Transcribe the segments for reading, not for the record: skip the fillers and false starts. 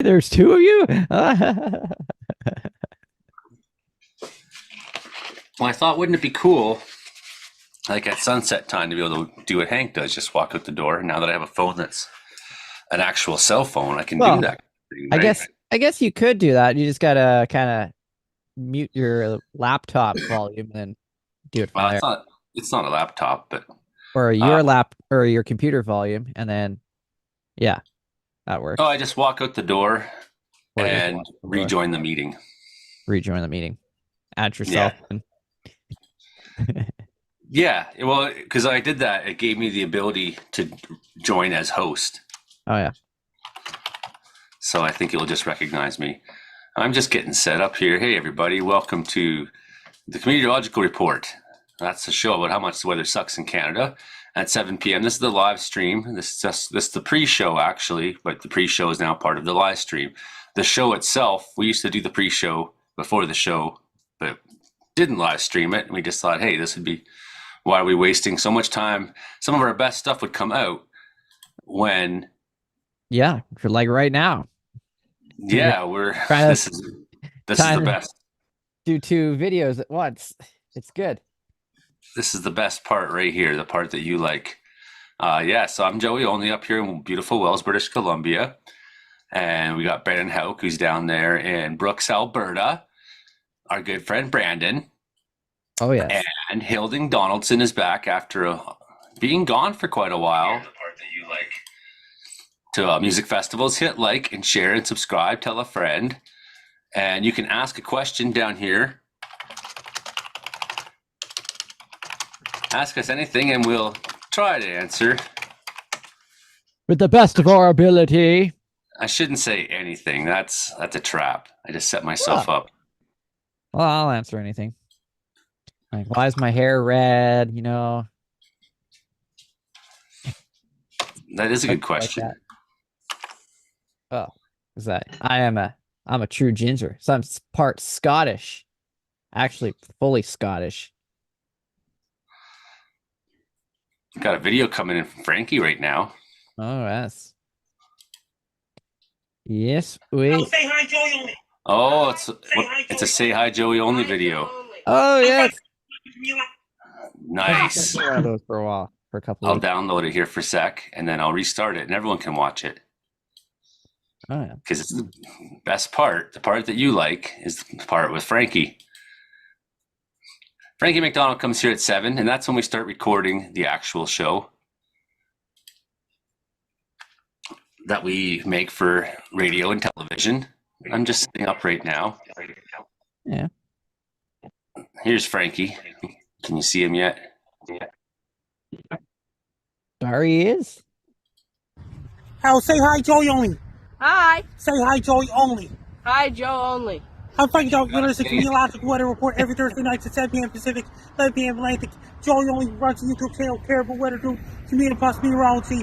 There's two of you? Well, I thought, wouldn't it be cool, like at sunset time, to be able to do what Hank does, just walk out the door. Now that I have a phone that's an actual cell phone, I can do Well, that thing, I right? guess I guess you could do that. You just gotta kind of mute your laptop volume and then do it from Well, there. it's not a laptop, but Or uh, your lap or your computer volume, and then yeah, that oh, I works. just walk out the door Or just and walk the door, rejoin the meeting. rejoin the meeting, add Yeah, yourself in. yeah. Well, because I did that, it gave me the ability to join as host. Oh yeah. So I think it'll just recognize me. I'm just getting set up here. Hey, everybody, welcome to the Comedeorological Report. That's the show about how much the weather sucks in Canada at 7 p.m. This is the live stream. This is the pre-show, actually, but the pre-show is now part of the live stream. The show itself, we used to do the pre-show before the show, but didn't live stream it. And we just thought, hey, this would be, why are we wasting so much time? Some of our best stuff would come out when, Yeah, for like right now. You're yeah, we're, trying to this is the trying to best. do two videos at once. It's good. This is the best part right here, the part that you like. Yeah, so I'm Joey Only up here in beautiful Wells, British Columbia. And we got Brandon Hauk, who's down there in Brooks, Alberta. Our good friend Brandon. Oh yes. And Hilding Donaldson is back after being gone for quite a while. The part that you like. To music festivals, hit like and share and subscribe, tell a friend. And you can ask a question down here. Ask us anything and we'll try to answer. With the best of our ability. I shouldn't say anything. That's a trap. I just set myself up. Well, I'll answer anything. Like, why is my hair red? You know. That is a good question. Like oh, is that I'm a true ginger. So I'm part Scottish. Actually, fully Scottish. Got a video coming in from Frankie right now. Oh yes. Yes, we. Oh, say hi, Joey Only. Oh, it's a Say Hi Joey Only video. Oh yes. Nice. I've those for a while, for a couple. I'll download it here for a sec, and then I'll restart it, and everyone can watch it. Oh yeah. Because it's the best part. The part that you like is the part with Frankie. Frankie McDonald comes here at 7, and that's when we start recording the actual show that we make for radio and television. I'm just sitting up right now. Yeah. Here's Frankie. Can you see him yet? There he is. Hal, say hi, Joey Only. Hi. Say hi, Joey Only. Hi, Joe only. I'm Frank Joe. You're listening to Meteorological Weather Report every Thursday night at 7 p.m. Pacific, 11 p.m. Atlantic. Joey Only runs a YouTube channel, Terrible Weather Group, Community Plus Meteorology.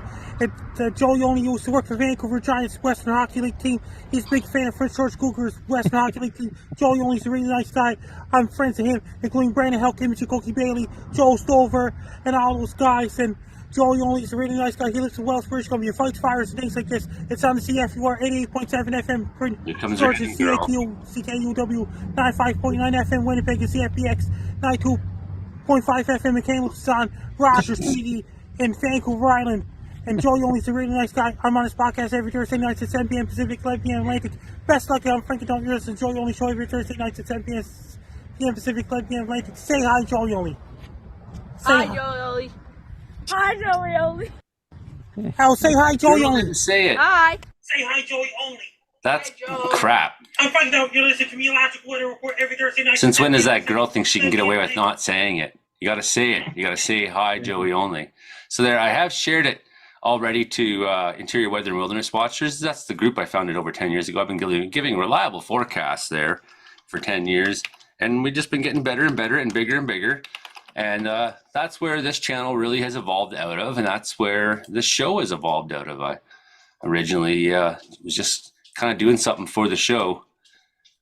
Joey Only used to work for Vancouver Giants Western Hockey League team. He's a big fan of Prince George Cougars Western Hockey League team. Joey Only's a really nice guy. I'm friends with him, including Brandon Hauk, Imogen Koki Bailey, Joe Stover, and all those guys. And Joey Only is a really nice guy. He lives in Wells, British Columbia, fights fires and things like this. It's on the CFUR 88.7 FM. Here comes Georgia, Randy, girl. CKUW 95.9 FM, Winnipeg, and CFPX 92.5 FM in Kamloops on Rogers TV in Vancouver Island. And Joey Only's a really nice guy. I'm on his podcast every Thursday nights at 7 p.m. Pacific, 11 p.m. Atlantic. Best luck, I'm Frankie. Don't listen to Joey Only show every Thursday nights at 7 p.m. Pacific, 11 p.m. Atlantic. Say hi, Joey Only. Hi, Joey only. Hi, Joey only. Hal, say hi, Joey You Only. didn't say it. Hi. Say hi, Joey Only. That's Hi, Joe. crap. I'm Frankie. You're listening to Meteorological Weather Report every Thursday night. Since when does that girl think she can get away with not saying it? You got to say it. You got to say hi, Joey Only. So there, I have shared it already to Interior Weather and Wilderness Watchers. That's the group I founded over 10 years ago. I've been giving reliable forecasts there for 10 years, and we've just been getting better and better and bigger and bigger. And that's where this channel really has evolved out of, and that's where this show has evolved out of. I originally was just kind of doing something for the show.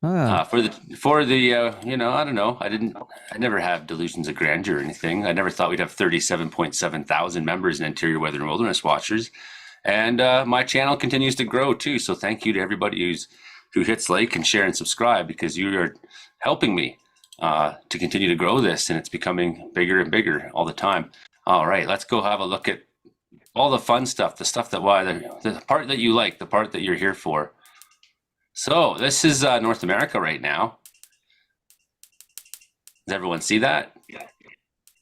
For the you know, I don't know. I never have delusions of grandeur or anything. I never thought we'd have 37.7 thousand members in Interior Weather and Wilderness Watchers. And my channel continues to grow too. So thank you to everybody who hits like and share and subscribe, because you are helping me to continue to grow this, and it's becoming bigger and bigger all the time. All right, let's go have a look at all the fun stuff, the stuff that the part that you like, the part that you're here for. So this is North America right now. Does everyone see that?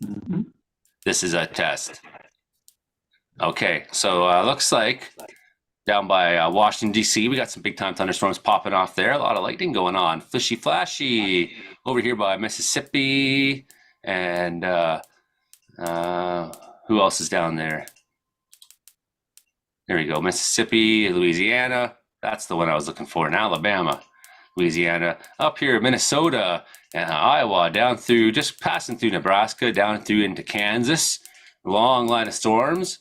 Mm-hmm. This is a test. Okay, so looks like down by Washington, D.C., we got some big time thunderstorms popping off there. A lot of lightning going on. Fishy flashy over here by Mississippi. And who else is down there? There we go. Mississippi, Louisiana. That's the one I was looking for. In Alabama, Louisiana. Up here, Minnesota, and Iowa, down through, just passing through Nebraska, down through into Kansas. Long line of storms.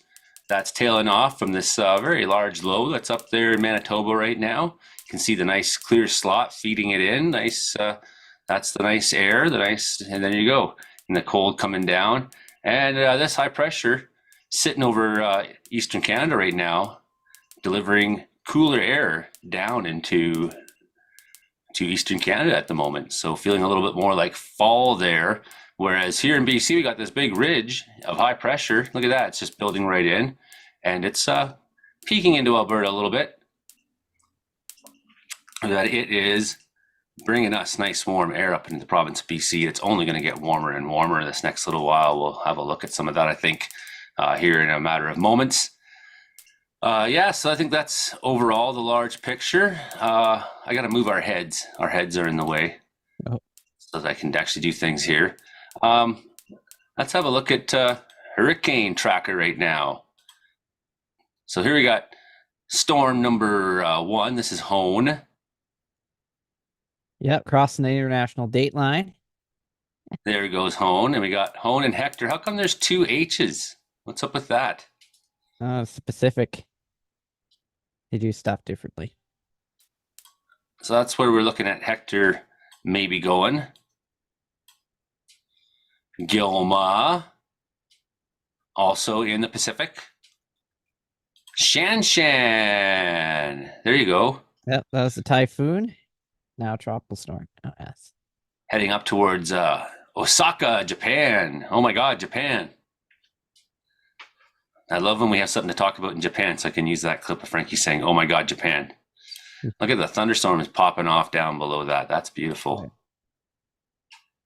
That's tailing off from this very large low that's up there in Manitoba right now. You can see the nice clear slot feeding it in. Nice. That's the nice air, and there you go. And the cold coming down. And this high pressure sitting over eastern Canada right now, delivering cooler air down into eastern Canada at the moment. So feeling a little bit more like fall there. Whereas here in BC, we got this big ridge of high pressure. Look at that. It's just building right in. And it's peeking into Alberta a little bit. That it is bringing us nice warm air up into the province of BC. It's only going to get warmer and warmer this next little while. We'll have a look at some of that, I think, here in a matter of moments. Yeah, so I think that's overall the large picture. I got to move our heads. Our heads are in the way. Oh. So that I can actually do things here. Let's have a look at hurricane tracker right now. So here we got storm number 1. This is Hone. Yep, crossing the international date line. There goes Hone. And we got Hone and Hector. How come there's 2 H's? What's up with that? It's Pacific. They do stuff differently. So that's where we're looking at Hector maybe going. Gilma, also in the Pacific. Shanshan. There you go. Yep, that was the typhoon. Now tropical storm. Oh, yes. Heading up towards Osaka, Japan. Oh my God, Japan. I love when we have something to talk about in Japan, so I can use that clip of Frankie saying, oh my God, Japan. Look at the thunderstorms popping off down below that. That's beautiful. Right.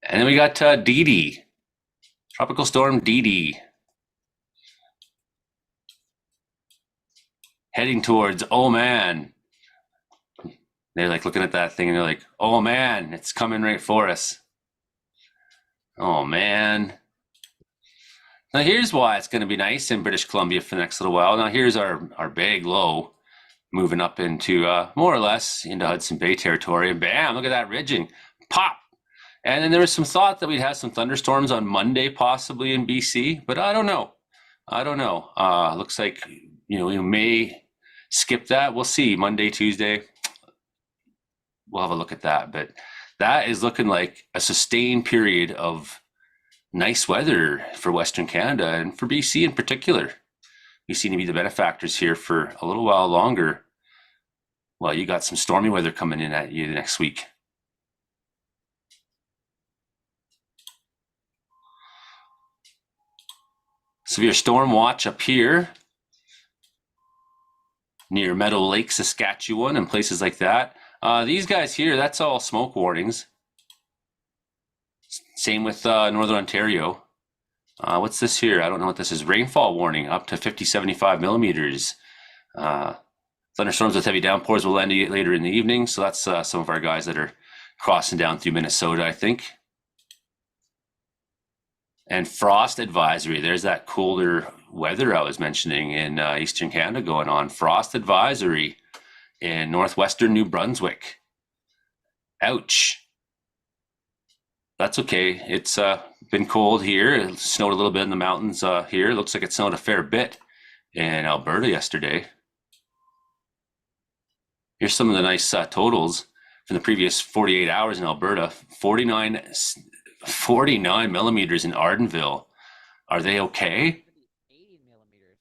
And then we got Didi. Tropical storm Didi. Heading towards, oh man. They're like looking at that thing and they're like, oh man, it's coming right for us. Oh man. Now here's why it's going to be nice in British Columbia for the next little while. Now here's our big low moving up into more or less into Hudson Bay territory. And bam, look at that ridging. Pop. And then there was some thought that we'd have some thunderstorms on Monday possibly in BC, but I don't know. Looks like, we may skip that. We'll see. Monday, Tuesday. We'll have a look at that. But that is looking like a sustained period of nice weather for Western Canada and for BC in particular. We seem to be the benefactors here for a little while longer. Well, you got some stormy weather coming in at you next week. Severe storm watch up here near Meadow Lake, Saskatchewan, and places like that. These guys here, that's all smoke warnings. Same with Northern Ontario. What's this here? I don't know what this is. Rainfall warning up to 50, 75 millimeters. Thunderstorms with heavy downpours will end later in the evening. So that's some of our guys that are crossing down through Minnesota, I think. And frost advisory. There's that colder weather I was mentioning in Eastern Canada going on. Frost advisory in northwestern New Brunswick. Ouch. That's okay. It's been cold here. It snowed a little bit in the mountains here. It looks like it snowed a fair bit in Alberta yesterday. Here's some of the nice totals from the previous 48 hours in Alberta. 49 millimeters in Ardenville. Are they okay? 80 millimeters.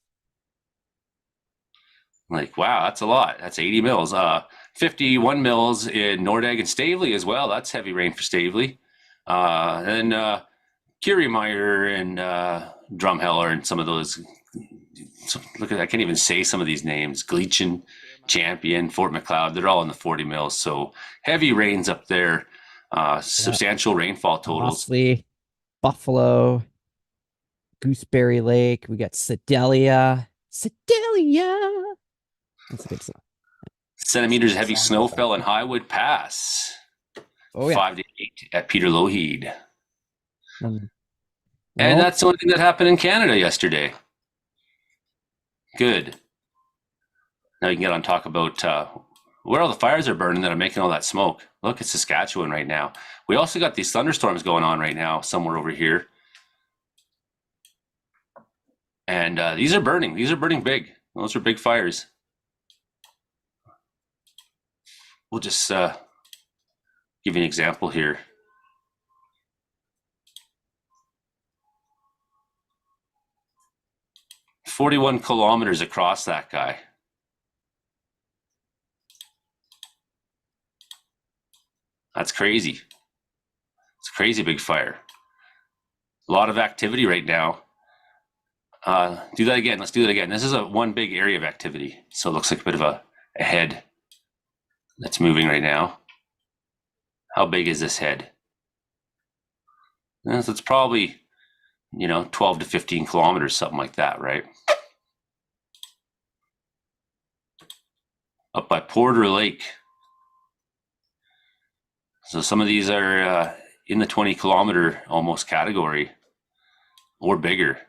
Like, wow, that's a lot. That's 80 mils. 51 mils in Nordegg and Stavely as well. That's heavy rain for Stavely. And Curiemeyer and Drumheller and some of those. Look at, I can't even say some of these names. Gleechin, Champion, Fort McLeod. They're all in the 40 mils. So heavy rains up there. Substantial rainfall totals. Mosley, Buffalo, Gooseberry Lake. We got Sedalia. Sedalia. That's a good song. Centimeters of heavy snow fell in Highwood Pass. Oh, yeah. 5 to 8 at Peter Lougheed. And that's the only thing that happened in Canada yesterday. Good. Now you can get on talk about where all the fires are burning that are making all that smoke. Look, it's Saskatchewan right now. We also got these thunderstorms going on right now somewhere over here. And these are burning. These are burning big. Those are big fires. We'll just give you an example here. "41 kilometers across that guy." That's crazy. It's a crazy big fire. A lot of activity right now. Do that again. Let's do that again. This is one big area of activity. So it looks like a bit of a head that's moving right now. How big is this head? So it's probably, 12 to 15 kilometers, something like that, right? Up by Porter Lake. So some of these are in the 20 kilometer almost category or bigger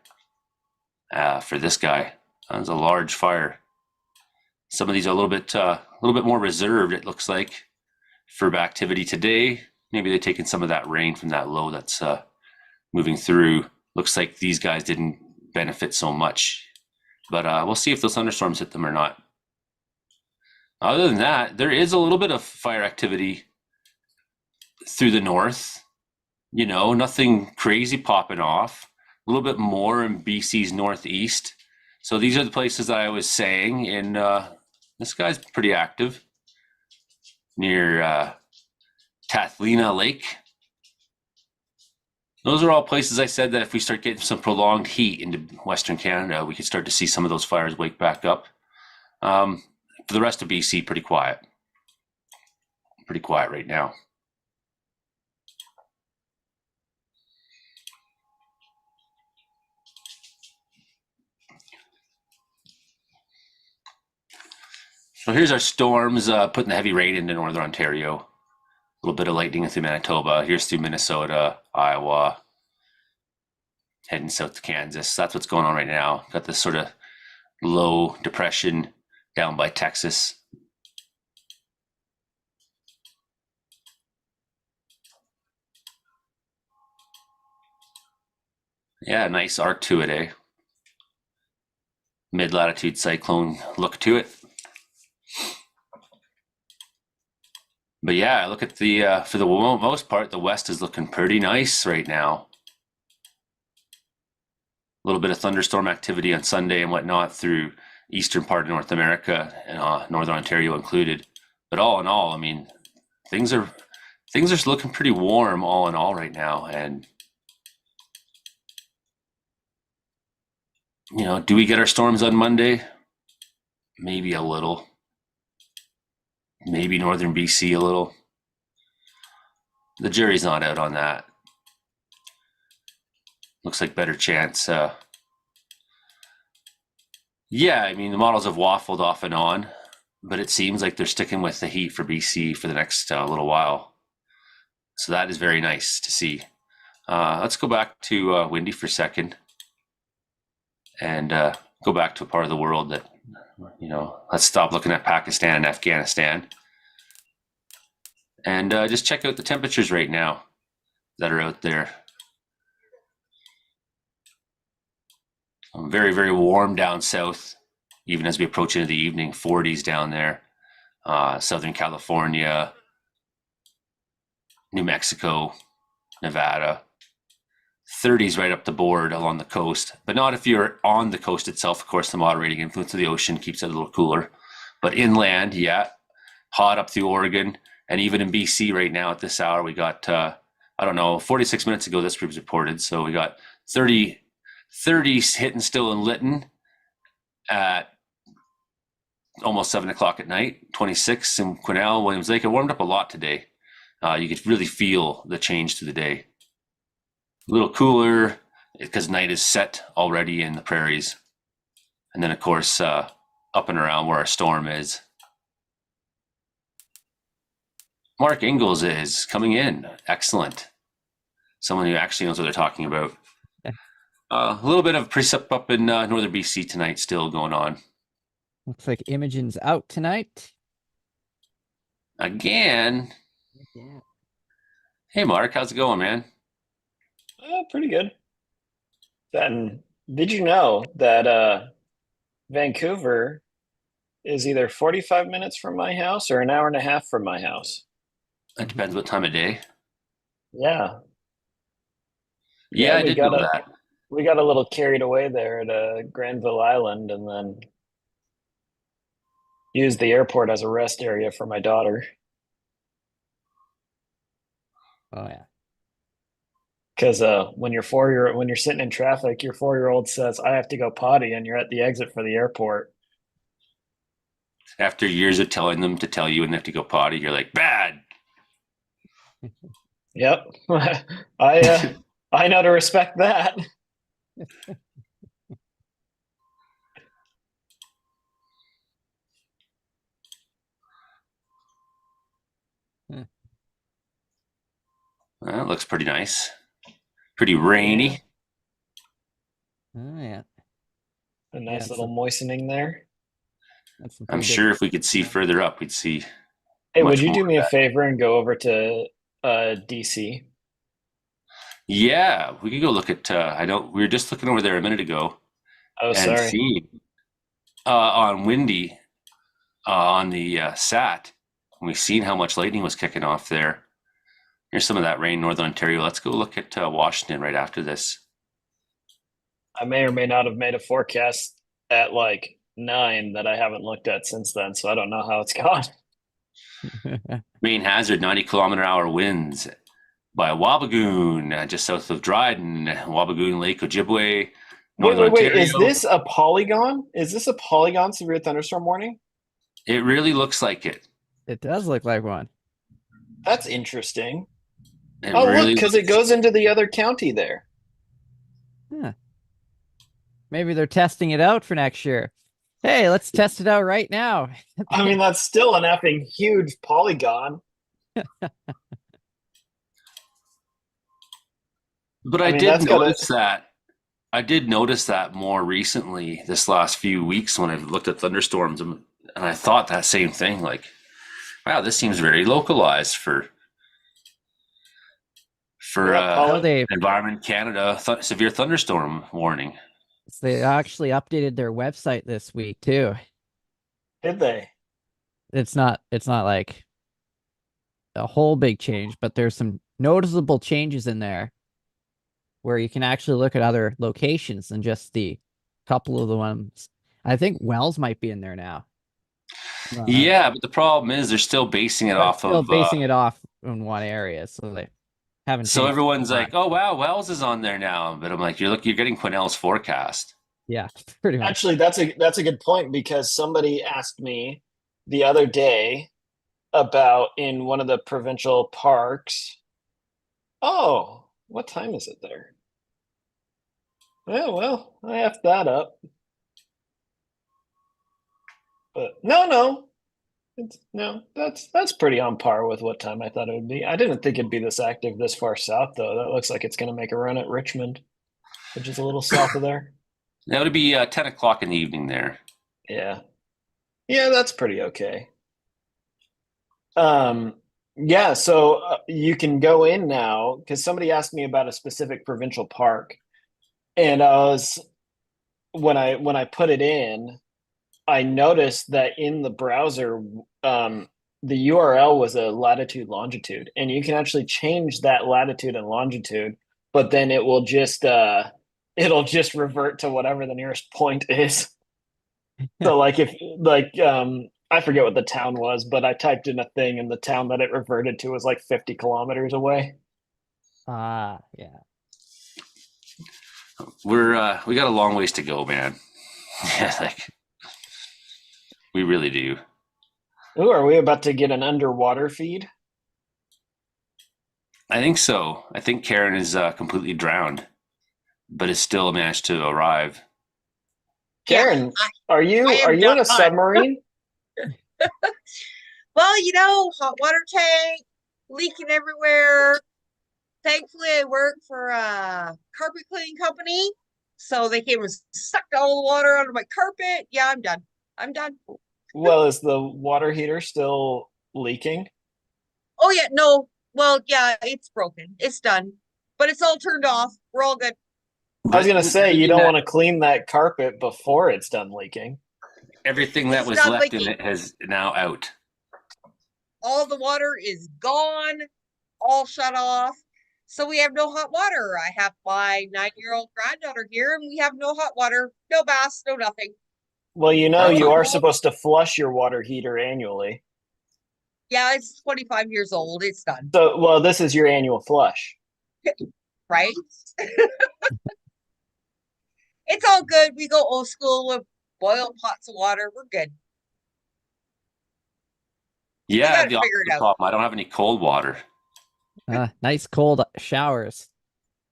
for this guy. That's a large fire. Some of these are a little bit more reserved, it looks like, for activity today. Maybe they're taking some of that rain from that low that's moving through. Looks like these guys didn't benefit so much. But we'll see if those thunderstorms hit them or not. Other than that, there is a little bit of fire activity through the north. Nothing crazy popping off. A little bit more in BC's northeast. So these are the places that I was saying. And this guy's pretty active near Tathlina Lake. Those are all places I said that if we start getting some prolonged heat into Western Canada, we could start to see some of those fires wake back up. For the rest of BC, pretty quiet. Pretty quiet right now. So here's our storms putting the heavy rain into northern Ontario. A little bit of lightning through Manitoba. Here's through Minnesota, Iowa, heading south to Kansas. That's what's going on right now. Got this sort of low depression down by Texas. Yeah, nice arc to it, eh? Mid-latitude cyclone look to it. But yeah, look at the, for the most part, the west is looking pretty nice right now. A little bit of thunderstorm activity on Sunday and whatnot through eastern part of North America, and northern Ontario included. But all in all, I mean, things are looking pretty warm all in all right now. And do we get our storms on Monday? Maybe a little. Maybe northern BC a little. The jury's not out on that. Looks like better chance. Yeah, I mean, the models have waffled off and on, but it seems like they're sticking with the heat for BC for the next little while. So that is very nice to see. Let's go back to windy for a second and go back to a part of the world that, let's stop looking at Pakistan and Afghanistan and just check out the temperatures right now that are out there. Very, very warm down south, even as we approach into the evening, 40s down there. Southern California, New Mexico, Nevada. 30s right up the board along the coast, but not if you're on the coast itself. Of course, the moderating influence of the ocean keeps it a little cooler. But inland, yeah, hot up through Oregon. And even in BC right now at this hour, we got, I don't know, 46 minutes ago, this group's reported. So we got 30 hitting still in Lytton at almost 7 o'clock at night, 26 in Quesnel, Williams Lake. It warmed up a lot today. You could really feel the change through the day. A little cooler because night is set already in the prairies. And then, of course, up and around where our storm is. Mark Ingalls is coming in. Excellent. Someone who actually knows what they're talking about. A little bit of precip up in northern BC tonight still going on. Looks like Imogen's out tonight. Again. Yeah. Hey, Mark, how's it going, man? Pretty good. Then, did you know that Vancouver is either 45 minutes from my house or an hour and a half from my house? It depends what time of day. Yeah. Yeah, I we did got know that. We got a little carried away there at Granville Island, and then used the airport as a rest area for my daughter. Oh yeah. Because when you're when you're sitting in traffic, your 4-year-old says, "I have to go potty," and you're at the exit for the airport. After years of telling them to tell you when they have to go potty, you're like, bad. Yep, I know to respect that. Well, it looks pretty nice. Pretty rainy. Oh yeah. A nice Yeah, little so- moistening there. That's some I'm pretty good- sure if we could see further up, we'd see. Hey, much would you more do of me a that. favor and go over to DC? Yeah, we could go look at. I don't. We were just looking over there a minute ago Oh, and sorry. seeing on windy on the SAT. We've seen how much lightning was kicking off there. Here's some of that rain, Northern Ontario. Let's go look at Washington right after this. I may or may not have made a forecast at like 9 that I haven't looked at since then, so I don't know how it's gone. Main hazard: 90-kilometer-hour winds by Wabigoon, just south of Dryden. Wabigoon Lake, Ojibwe, Northern Wait. Ontario. Is this a polygon? Is this a polygon severe thunderstorm warning? It really looks like it. It does look like one. That's interesting. It Oh, really look, because it goes into the other county there. Huh. Maybe they're testing it out for next year. Hey, let's test it out right now. I mean, that's still an effing huge polygon. But I I mean, did that's gotta- notice that. I did notice that more recently, this last few weeks, when I've looked at thunderstorms, and I thought that same thing. Like, wow, this seems very localized for How they Environment Canada severe thunderstorm warning. actually updated their website this week too. Did they? It's not like a whole big change, but there's some noticeable changes in there where you can actually look at other locations than just the couple of the ones. I think Wells might be in there now. Yeah, but the problem is they're still basing it They're off still of. basing it off in one area, so they haven't. So changed everyone's a lot. like, "Oh wow, Wells is on there now," but I'm like, "You're getting Quesnel's forecast." Yeah, pretty much. Actually, that's a good point, because somebody asked me the other day about in one of the provincial parks. Oh, what time is it there? Yeah, well, I effed that up. But no, that's pretty on par with what time I thought it would be. I didn't think it'd be this active this far south, though. That looks like it's going to make a run at Richmond, which is a little south of there. That would be 10 o'clock in the evening there. Yeah, that's pretty okay. Yeah, so you can go in now, because somebody asked me about a specific provincial park, and when I put it in, I noticed that in the browser, the URL was a latitude longitude, and you can actually change that latitude and longitude but then it'll just revert to whatever the nearest point is. So like if like I forget what the town was, but I typed in a thing and the town that it reverted to was like 50 kilometers away. Ah, yeah. We got a long ways to go, man. Yeah, like we really do. Ooh, are we about to get an underwater feed? I think so. I think Karen is completely drowned, but has still managed to arrive. Yeah, Karen, I are am you in a done. submarine? Well, hot water tank leaking everywhere. Thankfully, I work for a carpet cleaning company, so they came and sucked all the water out of my carpet. Yeah, I'm done. I'm done. Well, is the water heater still leaking? Oh yeah, no. Well, yeah, it's broken. It's done, but it's all turned off. We're all good. I was But gonna say you everything don't that want to clean that carpet before it's done leaking. everything that It's was not left in leaking. it has now out. All the water is gone, all shut off. So we have no hot water. I have my 9-year-old granddaughter here, and we have no hot water, no baths, no nothing. Well, That's you are All, supposed to flush your water heater annually. yeah, it's 25 years old. It's done, So, well, this is your annual flush. right? It's all good. We go old school with boiled pots of water. We're good. We yeah, I got have to the figure it opposite out. problem. I don't have any cold water. Nice cold showers.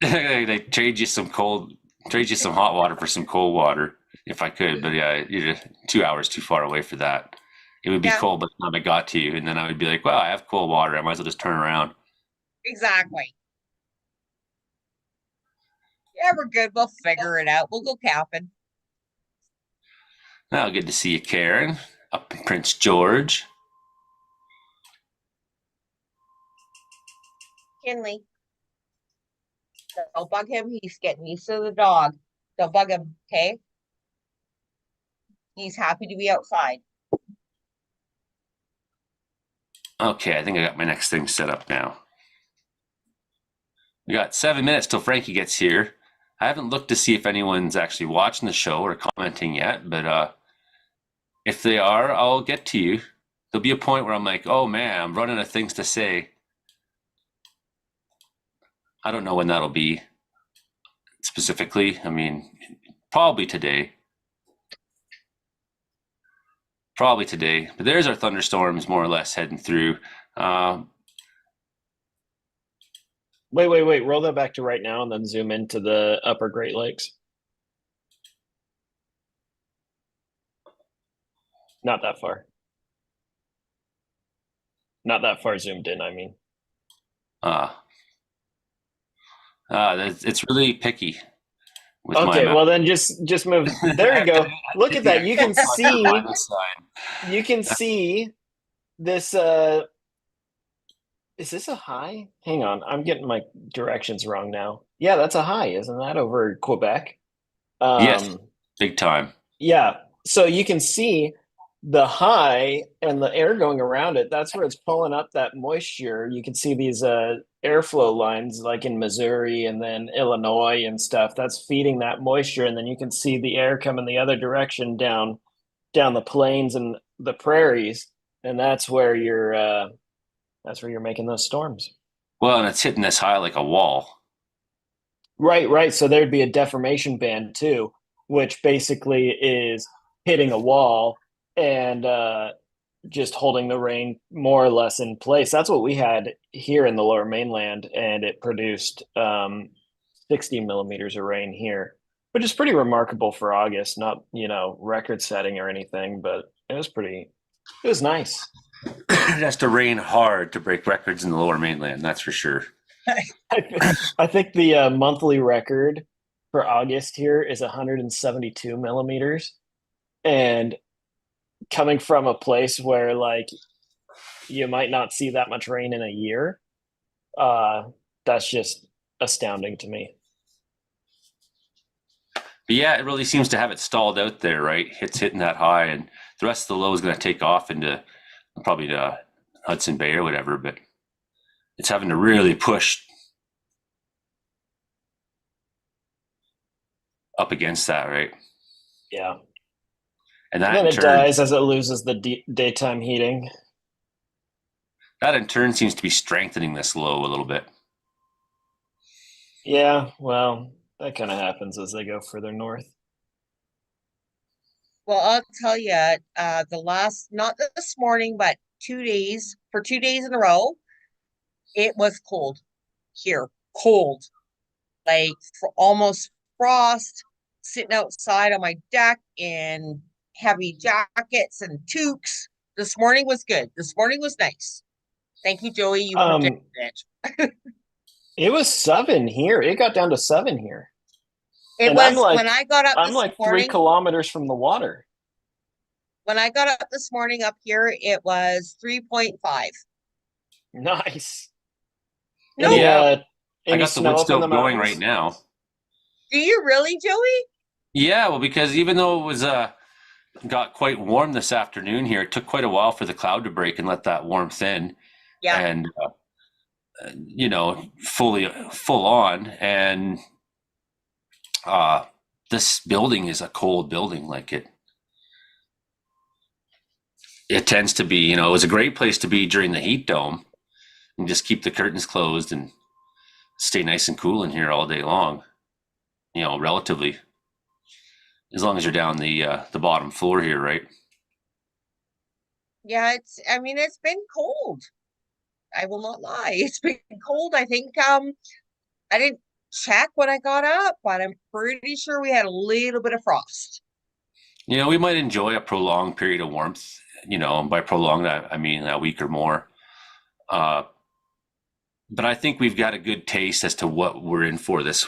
They trade you some hot water for some cold water if I could, but yeah, you're just 2 hours too far away for that. It would be Yeah, cold by the time I got to you, and then I would be like, "Well, I have cold water. I might as well just turn around." exactly. Yeah, we're good. We'll figure it out. We'll go camping. Now, good to see you, Karen, up in Prince George. Kinley, don't bug him. He's getting used to the dog. Don't bug him, okay? He's happy to be outside. Okay, I think I got my next thing set up now. We got 7 minutes till Frankie gets here. I haven't looked to see if anyone's actually watching the show or commenting yet, but if they are, I'll get to you. There'll be a point where I'm like, oh man, I'm running out of things to say. I don't know when that'll be specifically. I mean, probably today. Probably today. But there's our thunderstorms more or less heading through. Wait. Roll that back to right now and then zoom into the upper Great Lakes. Not that far. Not that far zoomed in, I mean. Uh, it's really picky with my Okay, mouth. well then just move. There you go. Look at that. You can see this is this a high? Hang on. I'm getting my directions wrong now. Yeah, that's a high, isn't that over Quebec? Yes, big time. Yeah. So you can see the high and the air going around it. That's where it's pulling up that moisture. You can see these airflow lines like in Missouri and then Illinois and stuff. That's feeding that moisture, and then you can see the air coming the other direction down the plains and the prairies, and that's where you're making those storms. Well, and it's hitting this high like a wall. Right. So there'd be a deformation band too, which basically is hitting a wall and just holding the rain more or less in place. That's what we had here in the lower mainland, and it produced 60 millimeters of rain here, which is pretty remarkable for August. Not, record setting or anything, but it was nice. It has to rain hard to break records in the lower mainland, that's for sure. I think the monthly record for August here is 172 millimeters. And coming from a place where like you might not see that much rain in a year, that's just astounding to me. But yeah, it really seems to have it stalled out there, right? It's hitting that high, and the rest of the low is going to take off into probably to Hudson Bay or whatever, but it's having to really push up against that, right? Yeah. And And that then in it turn, dies as it loses the daytime heating. seems to be strengthening this low a little bit. Yeah, well, that kind of happens as they go further north. Well, I'll tell you, the last, not this morning, but 2 days, for 2 days in a row, it was cold here. Cold. Like almost frost, sitting outside on my deck in heavy jackets and toques. This morning was good. This morning was nice. Thank you, Joey. You predicted it. It was 7 here. It got down to 7 here. It And was when I got up I'm this like 3 morning. kilometers from the water. When I got up this morning up here, it was 3.5. Nice. No, Any, Yeah, I any got the snow wood up in the stove going mountains? right now. do you really, Joey? Yeah, well, because even though it was got quite warm this afternoon here, it took quite a while for the cloud to break and let that warmth in, Yeah. and full on. And this building is a cold building. Like it tends to be. It was a great place to be during the heat dome, and just keep the curtains closed and stay nice and cool in here all day long. Relatively, as long as you're down the bottom floor here, right? Yeah, it's been cold. I will not lie. It's been cold. I think I didn't check when I got up, but I'm pretty sure we had a little bit of frost. We might enjoy a prolonged period of warmth. And by prolonged, I mean a week or more. But I think we've got a good taste as to what we're in for this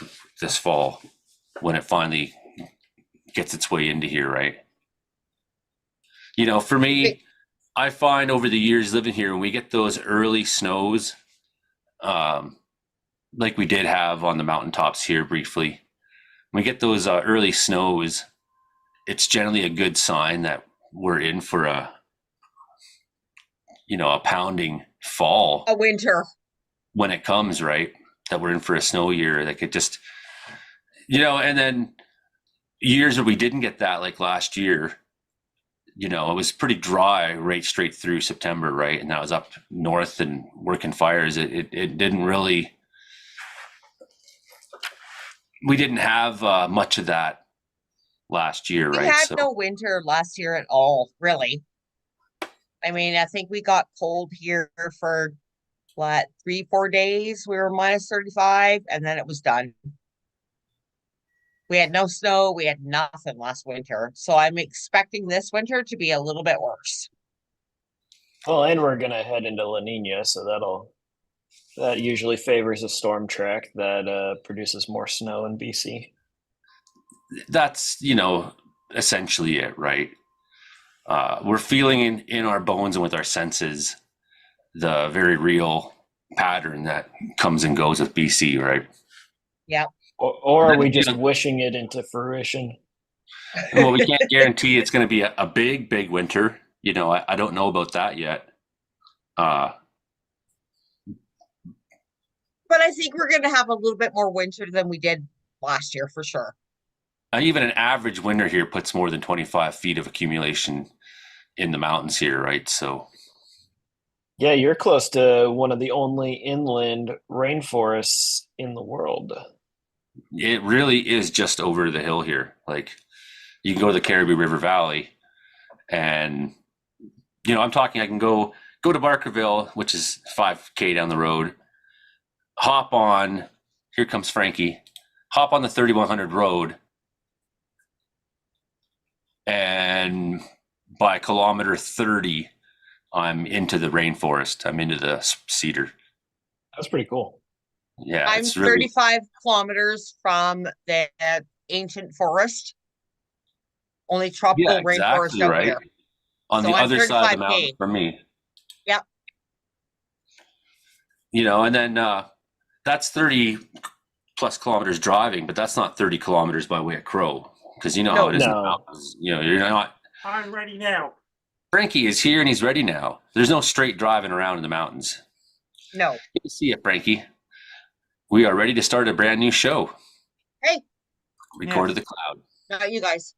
fall when it finally gets its way into here, right? For me, I find over the years living here, when we get those early snows, like we did have on the mountaintops here briefly, when we get those early snows, it's generally a good sign that we're in for a pounding fall. A winter. When it comes, right? That we're in for a snow year. Like it just, and then years where we didn't get that, like last year, it was pretty dry right straight through September, right? And that was up north and working fires. It didn't really, we didn't have much of that last year, right? We had no winter last year at all, really. I think we got cold here for 3-4 days. We were minus 35 and then it was done. We had no snow. We had nothing last winter. So I'm expecting this winter to be a little bit worse. Well, and we're going to head into La Nina, so that usually favors a storm track that produces more snow in BC. That's, essentially it, right? We're feeling in our bones and with our senses the very real pattern that comes and goes with BC, right? Yeah. Or are we just wishing it into fruition? Well, we can't guarantee it's going to be a big, big winter. I don't know about that yet. But I think we're going to have a little bit more winter than we did last year for sure. Even an average winter here puts more than 25 feet of accumulation in the mountains here, right? So, yeah, you're close to one of the only inland rainforests in the world. It really is just over the hill here. Like you can go to the Caribou River Valley and, I'm talking, I can go to Barkerville, which is 5K down the road, hop on, here comes Frankie, hop on the 3100 road, and by kilometer 30, I'm into the rainforest. I'm into the cedar. That's pretty cool. Yeah, I'm 35 kilometers from the ancient forest. Only tropical rainforest exactly out right. here. On the other side of the mountain from me. Yep. And then that's 30 plus kilometers driving, but that's not 30 kilometers by way of Crow. Because how it is in the mountains. You're not. I'm ready now. Frankie is here and he's ready now. There's no straight driving around in the mountains. No. Good to see you, Frankie. We are ready to start a brand new show. Hey. Record to Yes. the cloud. Not you guys.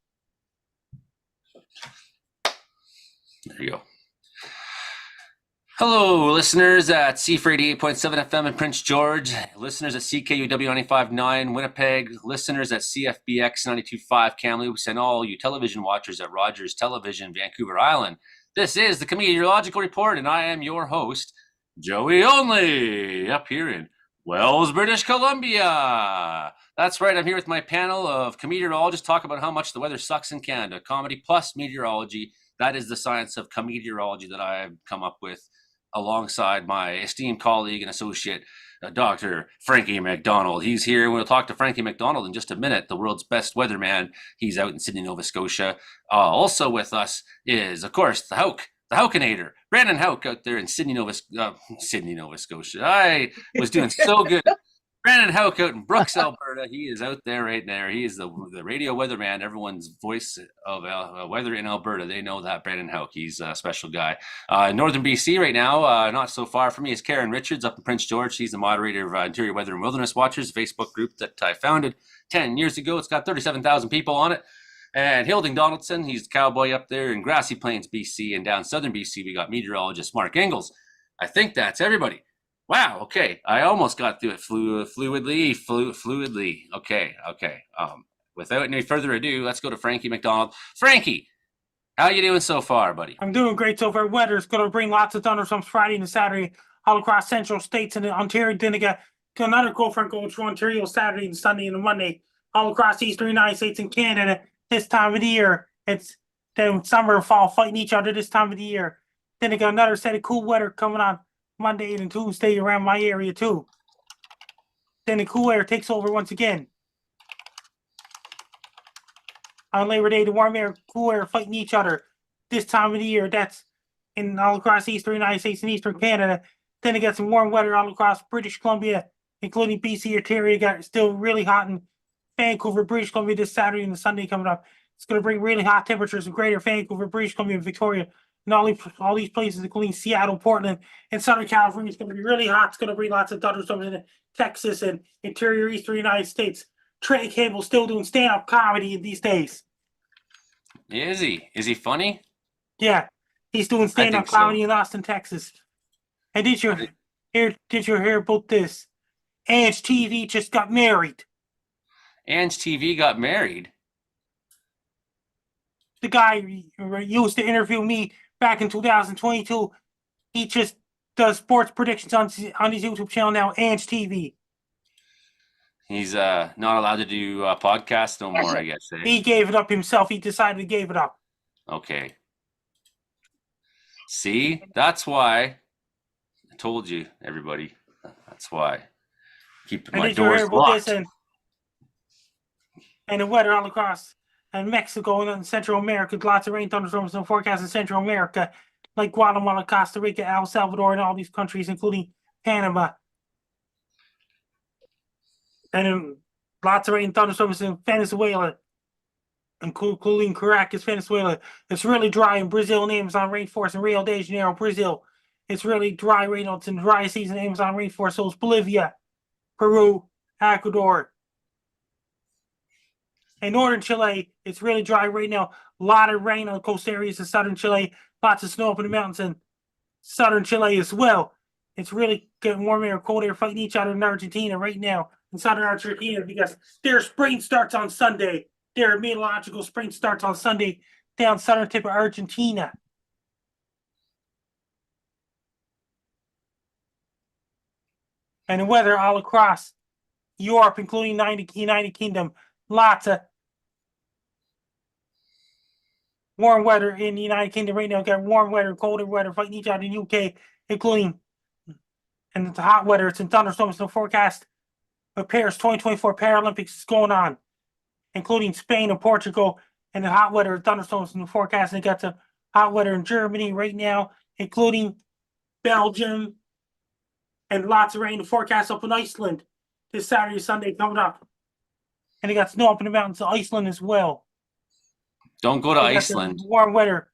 There you go. Hello, listeners at C4 88.7 FM in Prince George, listeners at CKUW 95.9 Winnipeg, listeners at CFBX 92.5 Kamloops, and all you television watchers at Rogers Television, Vancouver Island. This is the Comedeorological Report, and I am your host, Joey Only, up here in Wells, British Columbia. That's right, I'm here with my panel of cometeorologists talk about how much the weather sucks in Canada. Comedy plus meteorology, that is the science of cometeorology that I've come up with alongside my esteemed colleague and associate, Dr. Frankie McDonald. He's here. We'll talk to Frankie McDonald in just a minute, the world's best weatherman. He's out in Sydney, Nova Scotia. Also with us is, of course, the Houkenator, Brandon Houck out there in Sydney, Nova Scotia. I was doing so good. Brandon Houck out in Brooks, Alberta. He is out there right there. He is the radio weatherman, everyone's voice of weather in Alberta. They know that, Brandon Houck. He's a special guy. Northern BC right now, not so far from me, is Karen Richards up in Prince George. She's the moderator of Interior Weather and Wilderness Watchers, a Facebook group that I founded 10 years ago. It's got 37,000 people on it. And Hilding Donaldson, he's the cowboy up there in Grassy Plains, BC. And down southern BC, we got meteorologist Mark Ingalls. I think that's everybody. Wow. Okay. I almost got through it fluidly. Okay. Without any further ado, let's go to Frankie McDonald. Frankie, how you doing so far, buddy? I'm doing great so far. Weather's going to bring lots of thunderstorms Friday and Saturday all across central states and Ontario. Then again, another cold front going through Ontario Saturday and Sunday and Monday all across the eastern United States and Canada. This time of the year, it's the summer and fall fighting each other this time of the year. Then again, another set of cool weather coming on Monday and Tuesday around my area too. Then the cool air takes over once again. On Labor Day, the warm air, cool air fighting each other this time of the year. That's in all across the eastern United States and eastern Canada. Then it got some warm weather all across British Columbia, including BC, Ontario. Got still really hot in Vancouver, British Columbia this Saturday and the Sunday coming up. It's going to bring really hot temperatures in Greater Vancouver, British Columbia, and Victoria. And all these places, including Seattle, Portland, and Southern California, it's going to be really hot. It's going to bring lots of thunderstorms in Texas and interior eastern United States. Trey Cable's still doing stand-up comedy these days. Is he? Is he funny? Yeah, he's doing stand-up comedy in Austin, Texas. And did you hear about this? Ange TV just got married. Ange TV got married? The guy who used to interview me back in 2022, he just does sports predictions on his YouTube channel now, Ange TV. He's not allowed to do podcasts no more, I guess. Eh? He gave it up himself. He decided to give it up. Okay. See? That's why I told you, everybody. That's why. Keep my doors locked. And the weather all across and Mexico and Central America, lots of rain, thunderstorms, and forecasts in Central America, like Guatemala, Costa Rica, El Salvador, and all these countries, including Panama. And lots of rain, thunderstorms in Venezuela, including Caracas, Venezuela. It's really dry in Brazil and Amazon rainforest in Rio de Janeiro, Brazil. It's really dry right now. It's in dry season Amazon rainforest. So it's Bolivia, Peru, Ecuador. In northern Chile, it's really dry right now. A lot of rain on the coast areas in southern Chile. Lots of snow up in the mountains in southern Chile as well. It's really getting warm air, cold air fighting each other in Argentina right now. In southern Argentina, because their spring starts on Sunday. Their meteorological spring starts on Sunday down southern tip of Argentina. And the weather all across Europe, including United Kingdom, lots of warm weather in the United Kingdom right now. Got warm weather, colder weather fighting each other in the UK, including and it's hot weather. It's in thunderstorms in the forecast. But Paris 2024 Paralympics is going on, including Spain and Portugal, and the hot weather, thunderstorms in the forecast. And they got some hot weather in Germany right now, including Belgium, and lots of rain in the forecast up in Iceland this Saturday, Sunday coming up. And they got snow up in the mountains of Iceland as well. Don't go to Iceland. Warm weather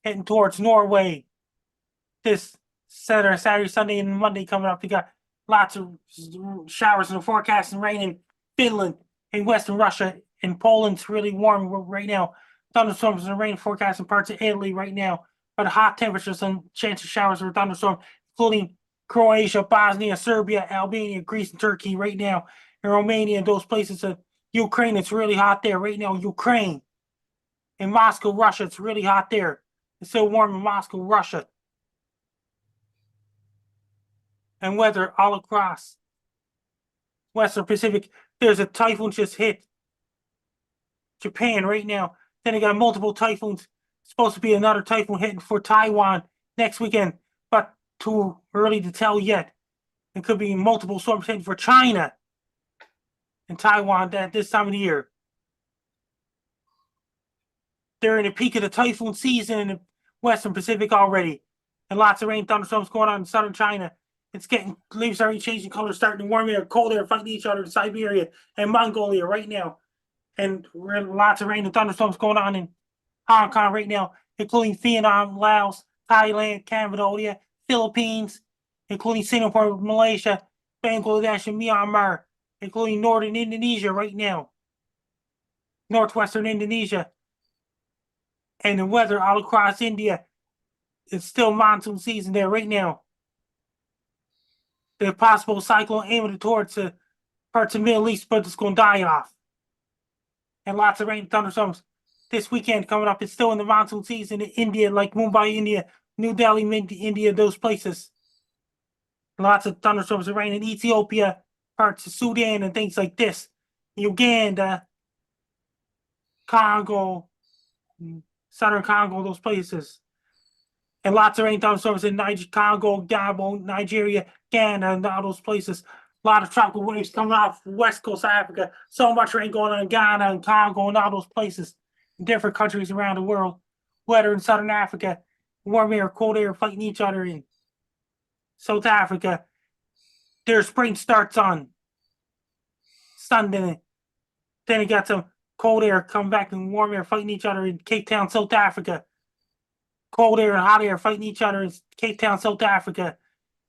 heading towards Norway this Saturday, Sunday, and Monday coming up. They got lots of showers in the forecast and rain in Finland in western Russia and Poland. It's really warm right now. Thunderstorms and rain forecast in parts of Italy right now. But hot temperatures and chance of showers or thunderstorms, including Croatia, Bosnia, Serbia, Albania, Greece, and Turkey right now. And Romania and those places. Ukraine, it's really hot there right now. Ukraine. In Moscow, Russia, it's really hot there. It's so warm in Moscow, Russia. And weather all across Western Pacific. There's a typhoon just hit Japan right now. Then they got multiple typhoons. Supposed to be another typhoon hitting for Taiwan next weekend, but too early to tell yet. It could be multiple storms hitting for China and Taiwan at this time of the year. They're in the peak of the typhoon season in the Western Pacific already. And lots of rain, thunderstorms going on in southern China. It's getting, leaves already changing colors, starting to warm air, cold air fighting each other in Siberia and Mongolia right now. And lots of rain and thunderstorms going on in Hong Kong right now, including Vietnam, Laos, Thailand, Cambodia, Philippines, including Singapore, Malaysia, Bangladesh, and Myanmar, including northern Indonesia right now, northwestern Indonesia. And the weather all across India, it's still monsoon season there right now. The possible cyclone aiming towards the parts of the Middle East, but it's going to die off. And lots of rain and thunderstorms this weekend coming up. It's still in the monsoon season in India, like Mumbai, India, New Delhi, India, those places. Lots of thunderstorms and rain in Ethiopia, parts of Sudan, and things like this. Uganda, Congo, southern Congo, those places. And lots of rain thunderstorms in Congo, Gabon, Nigeria, Ghana, and all those places. A lot of tropical waves coming off the west coast of Africa. So much rain going on in Ghana and Congo and all those places in different countries around the world. Weather in southern Africa, warm air, cold air fighting each other in South Africa. Their spring starts on Sunday. Then you got some cold air coming back and warm air fighting each other in Cape Town, South Africa. Cold air and hot air fighting each other in Cape Town, South Africa.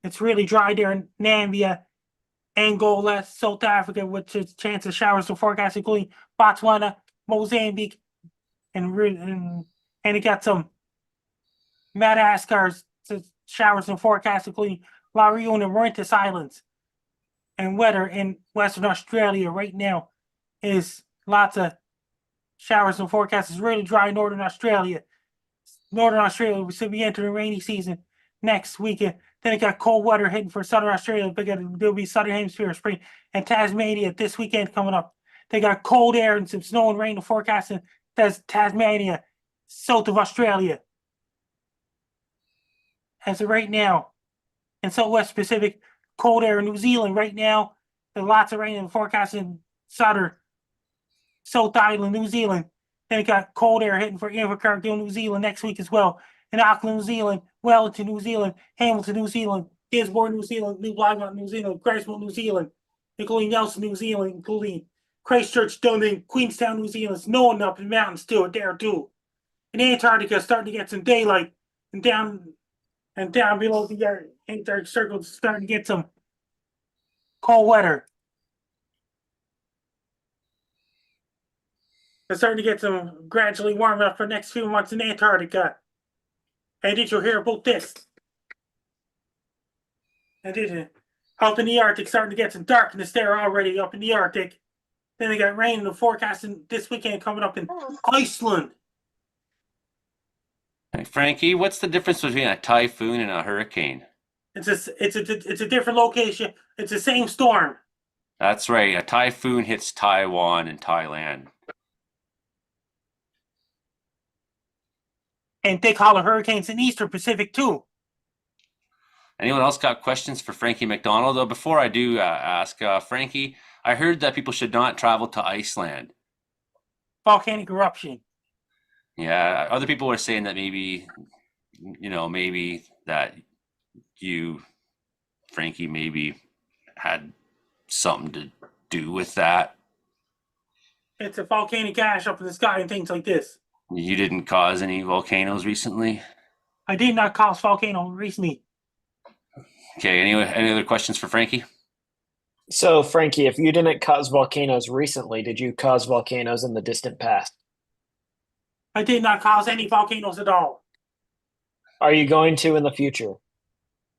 It's really dry there in Namibia, Angola, South Africa, with a chance of showers to forecast, including Botswana, Mozambique, and it got some Madagascar's showers and forecast, including La Réunion and Mauritius Islands. And weather in Western Australia right now is lots of showers and forecasts. It's really dry in Northern Australia. Northern Australia will be entering rainy season next weekend. Then it got cold weather hitting for Southern Australia. There'll be Southern Hemisphere spring and Tasmania this weekend coming up. They got cold air and some snow and rain forecasting. That's Tasmania, south of Australia. As of right now, in Southwest Pacific, cold air in New Zealand right now. There's lots of rain and forecasting southern South Island, New Zealand. Then it got cold air hitting for Invercargill, New Zealand next week as well. In Auckland, New Zealand, Wellington, New Zealand, Hamilton, New Zealand, Gisborne, New Zealand, New Plymouth, New Zealand, Graceville, New Zealand, including Nelson, New Zealand, including Christchurch, Dunedin, Queenstown, New Zealand, snowing up in mountains too, there too. In Antarctica, starting to get some daylight, and down below the Antarctic Circle, starting to get some cold weather. It's starting to get some gradually warm up for the next few months in Antarctica. And did you hear about this? And did you? Up in the Arctic, starting to get some darkness there already up in the Arctic. Then they got rain in the forecasting this weekend coming up in Iceland. Hey, Frankie, what's the difference between a typhoon and a hurricane? It's a different location. It's the same storm. That's right. A typhoon hits Taiwan and Thailand. And they call it hurricanes in Eastern Pacific too. Anyone else got questions for Frankie McDonald? Though before I do ask, Frankie, I heard that people should not travel to Iceland. Volcanic eruption. Yeah, other people were saying that maybe that you, Frankie, maybe had something to do with that. It's a volcanic ash up in the sky and things like this. You didn't cause any volcanoes recently? I did not cause volcano recently. Okay, any other questions for Frankie? So, Frankie, if you didn't cause volcanoes recently, did you cause volcanoes in the distant past? I did not cause any volcanoes at all. Are you going to in the future?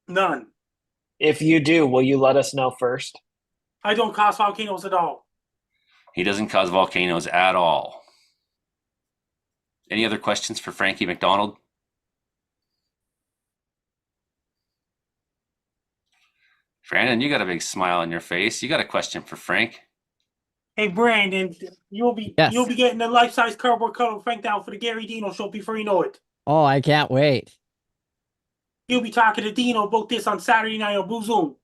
None. If you do, will you let us know first? I don't cause volcanoes at all. He doesn't cause volcanoes at all. Any other questions for Frankie McDonald? Brandon, you got a big smile on your face. You got a question for Frank? Hey Brandon, you'll be Yes. getting the life-size cardboard cutout Frank down for the Gary Dino show before you know it. Oh, I can't wait. You'll be talking to Dino about this on Saturday night on Blue Zoom.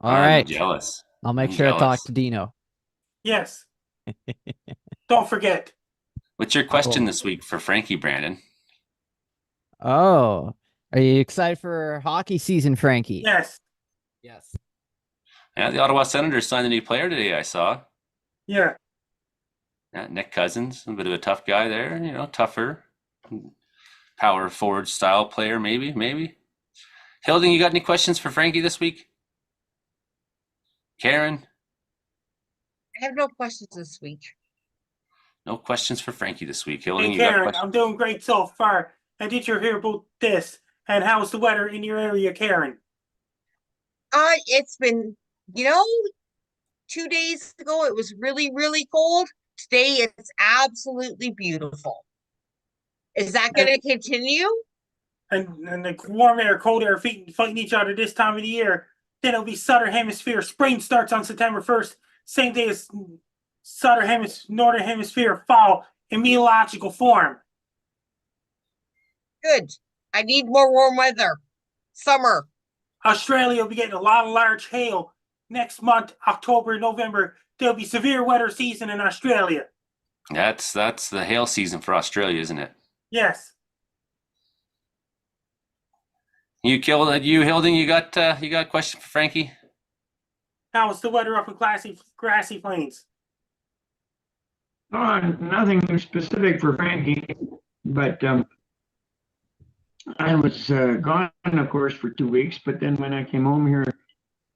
All I'm right. jealous. I'll make I'm sure to talk jealous. to Dino. Yes. Don't forget. What's your question this week for Frankie, Brandon? Oh, are you excited for hockey season, Frankie? Yes. Yes. Yeah, the Ottawa Senators signed a new player today, I saw. Yeah. Yeah, Nick Cousins, a bit of a tough guy there, tougher. Power forward style player, maybe. Hilding, you got any questions for Frankie this week? Karen? I have no questions this week. No questions for Frankie this week. Hilding, Hey you got Karen, questions? I'm doing great so far. And did you hear about this? And how's the weather in your area, Karen? It's been, you know, 2 days ago it was really, really cold. Today it's absolutely beautiful. Is that going to continue? And the warm air, cold air fighting each other this time of the year. Then it'll be Southern Hemisphere. Spring starts on September 1st, same day as Northern Hemisphere fall in meteorological form. Good. I need more warm weather. Summer. Australia will be getting a lot of large hail next month, October, November. There'll be severe weather season in Australia. That's the hail season for Australia, isn't it? Yes. You Hilding, you got a question for Frankie? How's the weather up in grassy plains? Oh, nothing specific for Frankie, but I was gone, of course, for 2 weeks. But then when I came home here,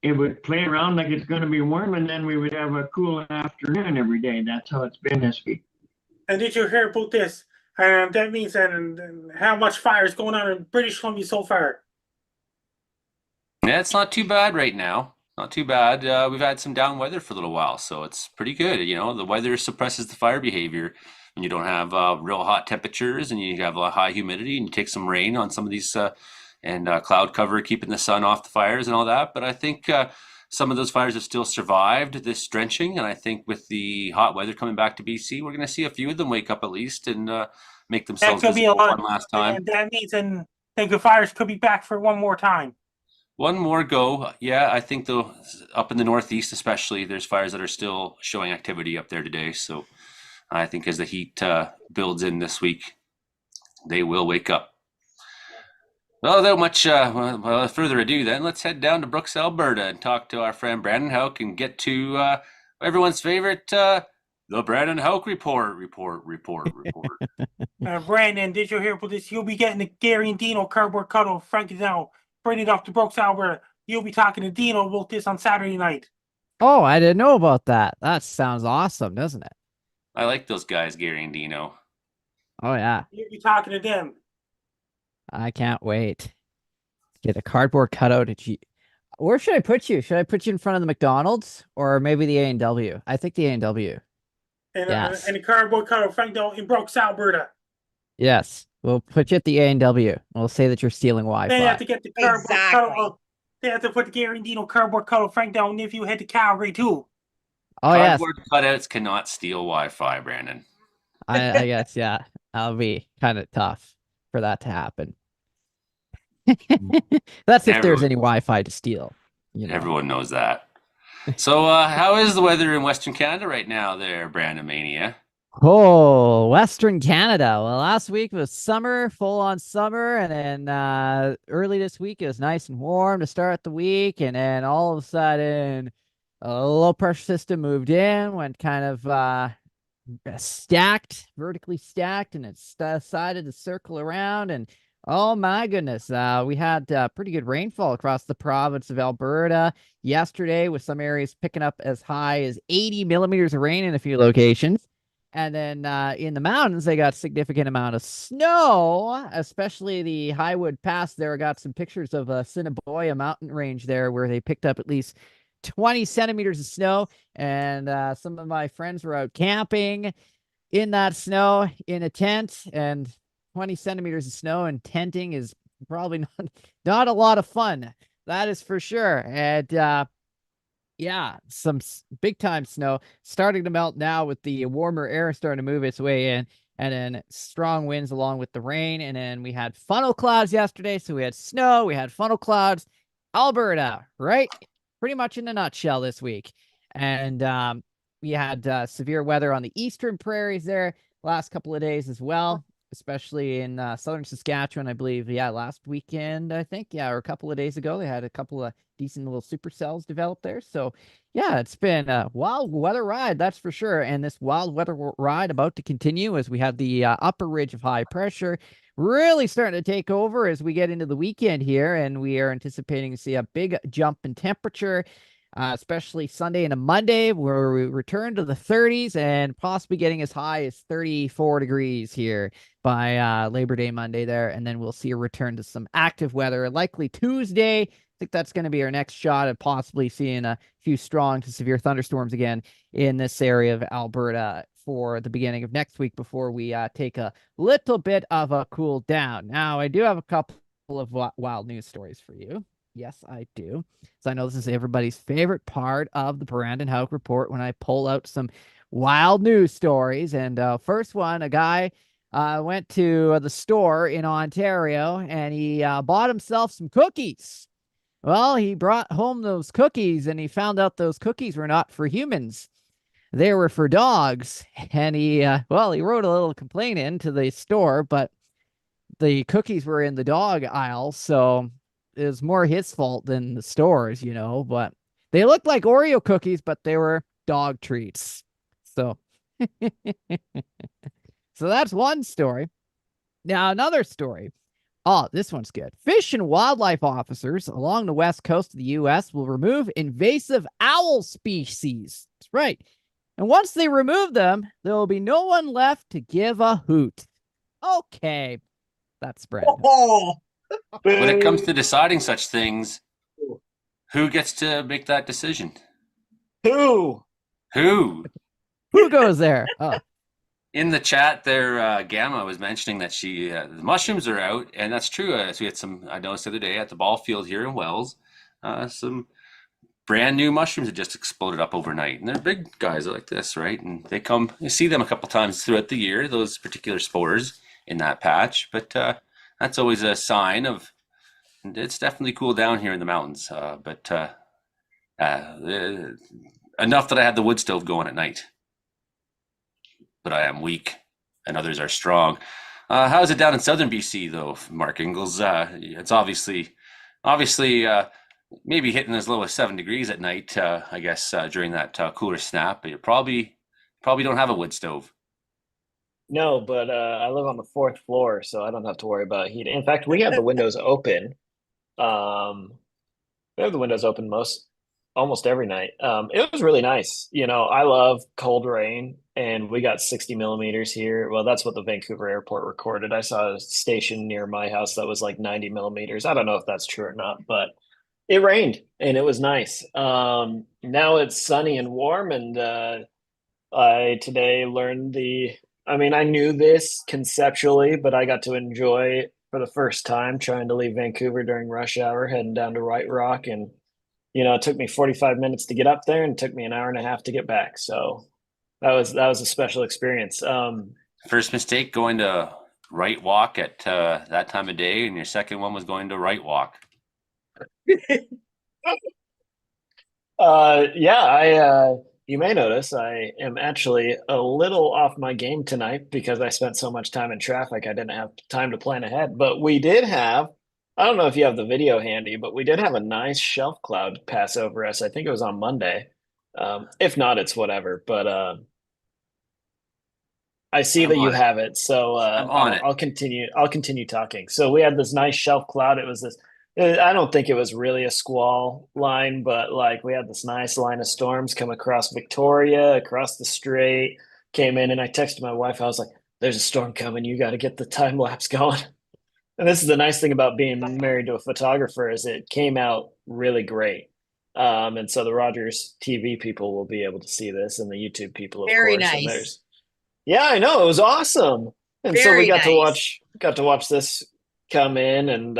it would play around like it's going to be warm, and then we would have a cool afternoon every day. That's how it's been this week. And did you hear about this? That means how much fire is going on in British Columbia so far. Yeah, it's not too bad right now. Not too bad. We've had some down weather for a little while, so it's pretty good. The weather suppresses the fire behavior when you don't have real hot temperatures and you have a high humidity and you take some rain on some of these and cloud cover keeping the sun off the fires and all that. But I think some of those fires have still survived this drenching, and I think with the hot weather coming back to BC, we're going to see a few of them wake up at least and make themselves That could be a visible lot. one last time. And that means the fires could be back for one more time. One more go. Yeah, I think though up in the Northeast especially, there's fires that are still showing activity up there today. So I think as the heat builds in this week, they will wake up. Well, without much further ado, then let's head down to Brooks, Alberta, and talk to our friend Brandon Hauk and get to everyone's favorite, the Brandon Hauk report. Brandon, did you hear about this? You'll be getting the Gary and Dino cardboard cutout Frankie down, bring it up to Brooks, Alberta. You'll be talking to Dino about this on Saturday night. Oh, I didn't know about that. That sounds awesome, doesn't it? I like those guys, Gary and Dino. Oh, yeah. You'll be talking to them. I can't wait. Get a cardboard cutout. Where should I put you? Should I put you in front of the McDonald's or maybe the A&W? I think the A&W. Yes. And the cardboard cutout Frank down in Brooks, Alberta. Yes. We'll put you at the A&W. We'll say that you're stealing Wi-Fi. They have to get the cardboard Exactly. cutout. They have to put the Gary and Dino cardboard cutout Frank down if you head to Calgary too. Oh, yes. Cardboard cutouts cannot steal Wi-Fi, Brandon. I guess, yeah. That'll be kind of tough for that to happen. That's if there's any Wi-Fi to steal. Everyone knows that. So how is the weather in Western Canada right now there, Brandon Mania? Oh, Western Canada. Well, last week was summer, full on summer, and then early this week it was nice and warm to start the week, and then all of a sudden a low pressure system moved in, went kind of vertically stacked, and it decided to circle around and Oh my goodness. We had pretty good rainfall across the province of Alberta yesterday, with some areas picking up as high as 80 millimeters of rain in a few locations. And then in the mountains, they got significant amount of snow, especially the Highwood Pass there. I got some pictures of Assiniboia mountain range there where they picked up at least 20 centimeters of snow. And some of my friends were out camping in that snow in a tent, and 20 centimeters of snow and tenting is probably not a lot of fun. That is for sure. And yeah, some big time snow starting to melt now with the warmer air starting to move its way in, and then strong winds along with the rain. And then we had funnel clouds yesterday. So we had snow, we had funnel clouds. Alberta, right? Pretty much in a nutshell this week. And we had severe weather on the eastern prairies there last couple of days as well, especially in southern Saskatchewan, I believe. Yeah, last weekend, I think. Yeah, or a couple of days ago, they had a couple of decent little supercells developed there. So, yeah, it's been a wild weather ride, that's for sure. And this wild weather ride about to continue as we have the upper ridge of high pressure really starting to take over as we get into the weekend here. And we are anticipating to see a big jump in temperature, especially Sunday and a Monday, where we return to the 30s and possibly getting as high as 34 degrees here by Labor Day Monday there. And then we'll see a return to some active weather, likely Tuesday. I think that's going to be our next shot at possibly seeing a few strong to severe thunderstorms again in this area of Alberta for the beginning of next week before we take a little bit of a cool down. Now, I do have a couple of wild news stories for you. Yes, I do. So I know this is everybody's favorite part of the Brandon Hauk Report when I pull out some wild news stories. And first one, a guy went to the store in Ontario and he bought himself some cookies. Well, he brought home those cookies and he found out those cookies were not for humans. They were for dogs. And he wrote a little complaint into the store, but the cookies were in the dog aisle. So it was more his fault than the stores, but they looked like Oreo cookies, but they were dog treats. So, so that's one story. Now, another story. Oh, this one's good. Fish and wildlife officers along the west coast of the U.S. will remove invasive owl species. That's right. And once they remove them, there will be no one left to give a hoot. Okay. That's Brandon. Oh, When it comes to deciding such things, who gets to make that decision? Who? Who? Who goes there? Oh. In the chat there, Gamma was mentioning that the mushrooms are out, and that's true. So we had some, I noticed the other day at the ball field here in Wells, some brand new mushrooms that just exploded up overnight. And they're big guys like this, right? And you see them a couple times throughout the year, those particular spores in that patch. But that's always a sign of, it's definitely cool down here in the mountains. But enough that I had the wood stove going at night. But I am weak and others are strong. How is it down in southern BC though, Mark Ingalls? It's obviously maybe hitting as low as 7 degrees at night, I guess, during that cooler snap, but you probably don't have a wood stove. No, but I live on the fourth floor, so I don't have to worry about heat. In fact, we have the windows open. We have the windows open almost every night. It was really nice. I love cold rain, and we got 60 millimeters here. Well, that's what the Vancouver airport recorded. I saw a station near my house that was like 90 millimeters. I don't know if that's true or not, but it rained and it was nice. Now it's sunny and warm, and I today learned I knew this conceptually, but I got to enjoy it for the first time trying to leave Vancouver during rush hour, heading down to White Rock. And, it took me 45 minutes to get up there and it took me an hour and a half to get back. So that was a special experience. First mistake going to Right Walk at that time of day, and your second one was going to Right Walk. You may notice I am actually a little off my game tonight because I spent so much time in traffic. I didn't have time to plan ahead. But we did have, I don't know if you have the video handy, but we did have a nice shelf cloud pass over us. I think it was on Monday. If not, it's whatever. But I see I'm that you on it. have it, so I'm on it. I'll continue. I'll continue talking. So we had this nice shelf cloud. It was this. I don't think it was really a squall line, but like we had this nice line of storms come across Victoria, across the strait, came in, and I texted my wife. I was like, "There's a storm coming. You got to get the time lapse going." And this is the nice thing about being married to a photographer is it came out really great. And so the Rogers TV people will be able to see this, and the YouTube people, of Very course. And nice. there's yeah, I know. It was awesome. And so we Very nice. got to watch this come in and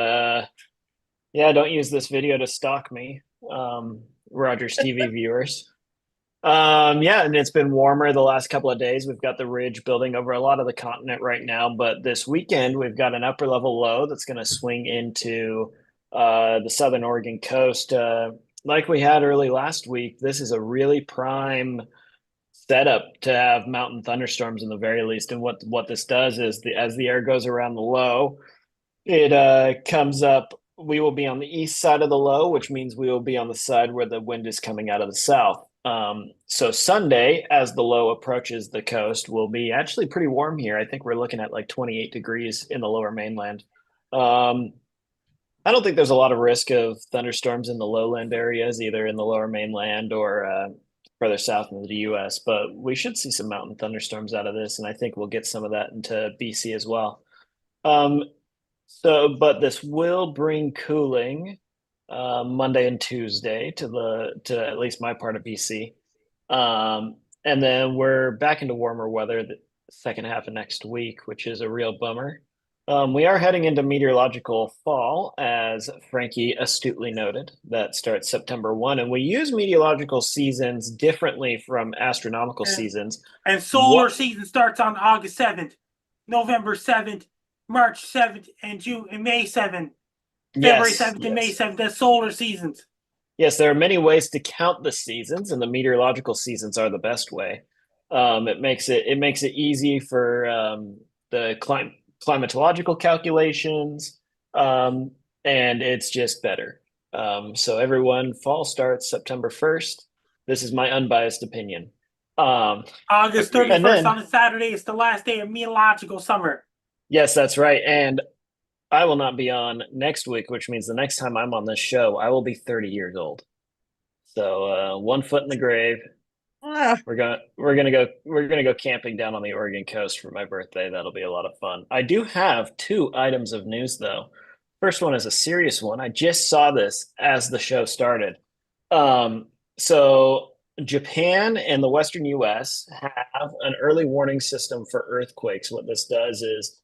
yeah, don't use this video to stalk me. Rogers TV viewers. Yeah, and it's been warmer the last couple of days. We've got the ridge building over a lot of the continent right now, but this weekend we've got an upper level low that's going to swing into the southern Oregon coast. Like we had early last week, this is a really prime setup to have mountain thunderstorms in the very least. And what this does is as the air goes around the low, it comes up. We will be on the east side of the low, which means we will be on the side where the wind is coming out of the south. So Sunday, as the low approaches the coast, will be actually pretty warm here. I think we're looking at like 28 degrees in the lower mainland. Um, I don't think there's a lot of risk of thunderstorms in the lowland areas, either in the lower mainland or further south into the US, but we should see some mountain thunderstorms out of this, and I think we'll get some of that into BC as well. Um, but this will bring cooling Monday and Tuesday to at least my part of BC. And then we're back into warmer weather the second half of next week, which is a real bummer. We are heading into meteorological fall, as Frankie astutely noted. That starts September 1, and we use meteorological seasons differently from astronomical seasons. And solar season starts on August 7th, November 7th, March 7th, and June and May 7th. February 7th and May 7th. That's solar seasons. Yes, there are many ways to count the seasons, and the meteorological seasons are the best way. It makes it easy for the climatological calculations, and it's just better. So everyone, fall starts September 1st. This is my unbiased opinion. August 31st on a Saturday is the last day of meteorological summer. Yes, that's right. And I will not be on next week, which means the next time I'm on this show, I will be 30 years old. So one foot in the grave. We're gonna go camping down on the Oregon coast for my birthday. That'll be a lot of fun. I do have two items of news though. First one is a serious one. I just saw this as the show started. So Japan and the Western US have an early warning system for earthquakes. What this does is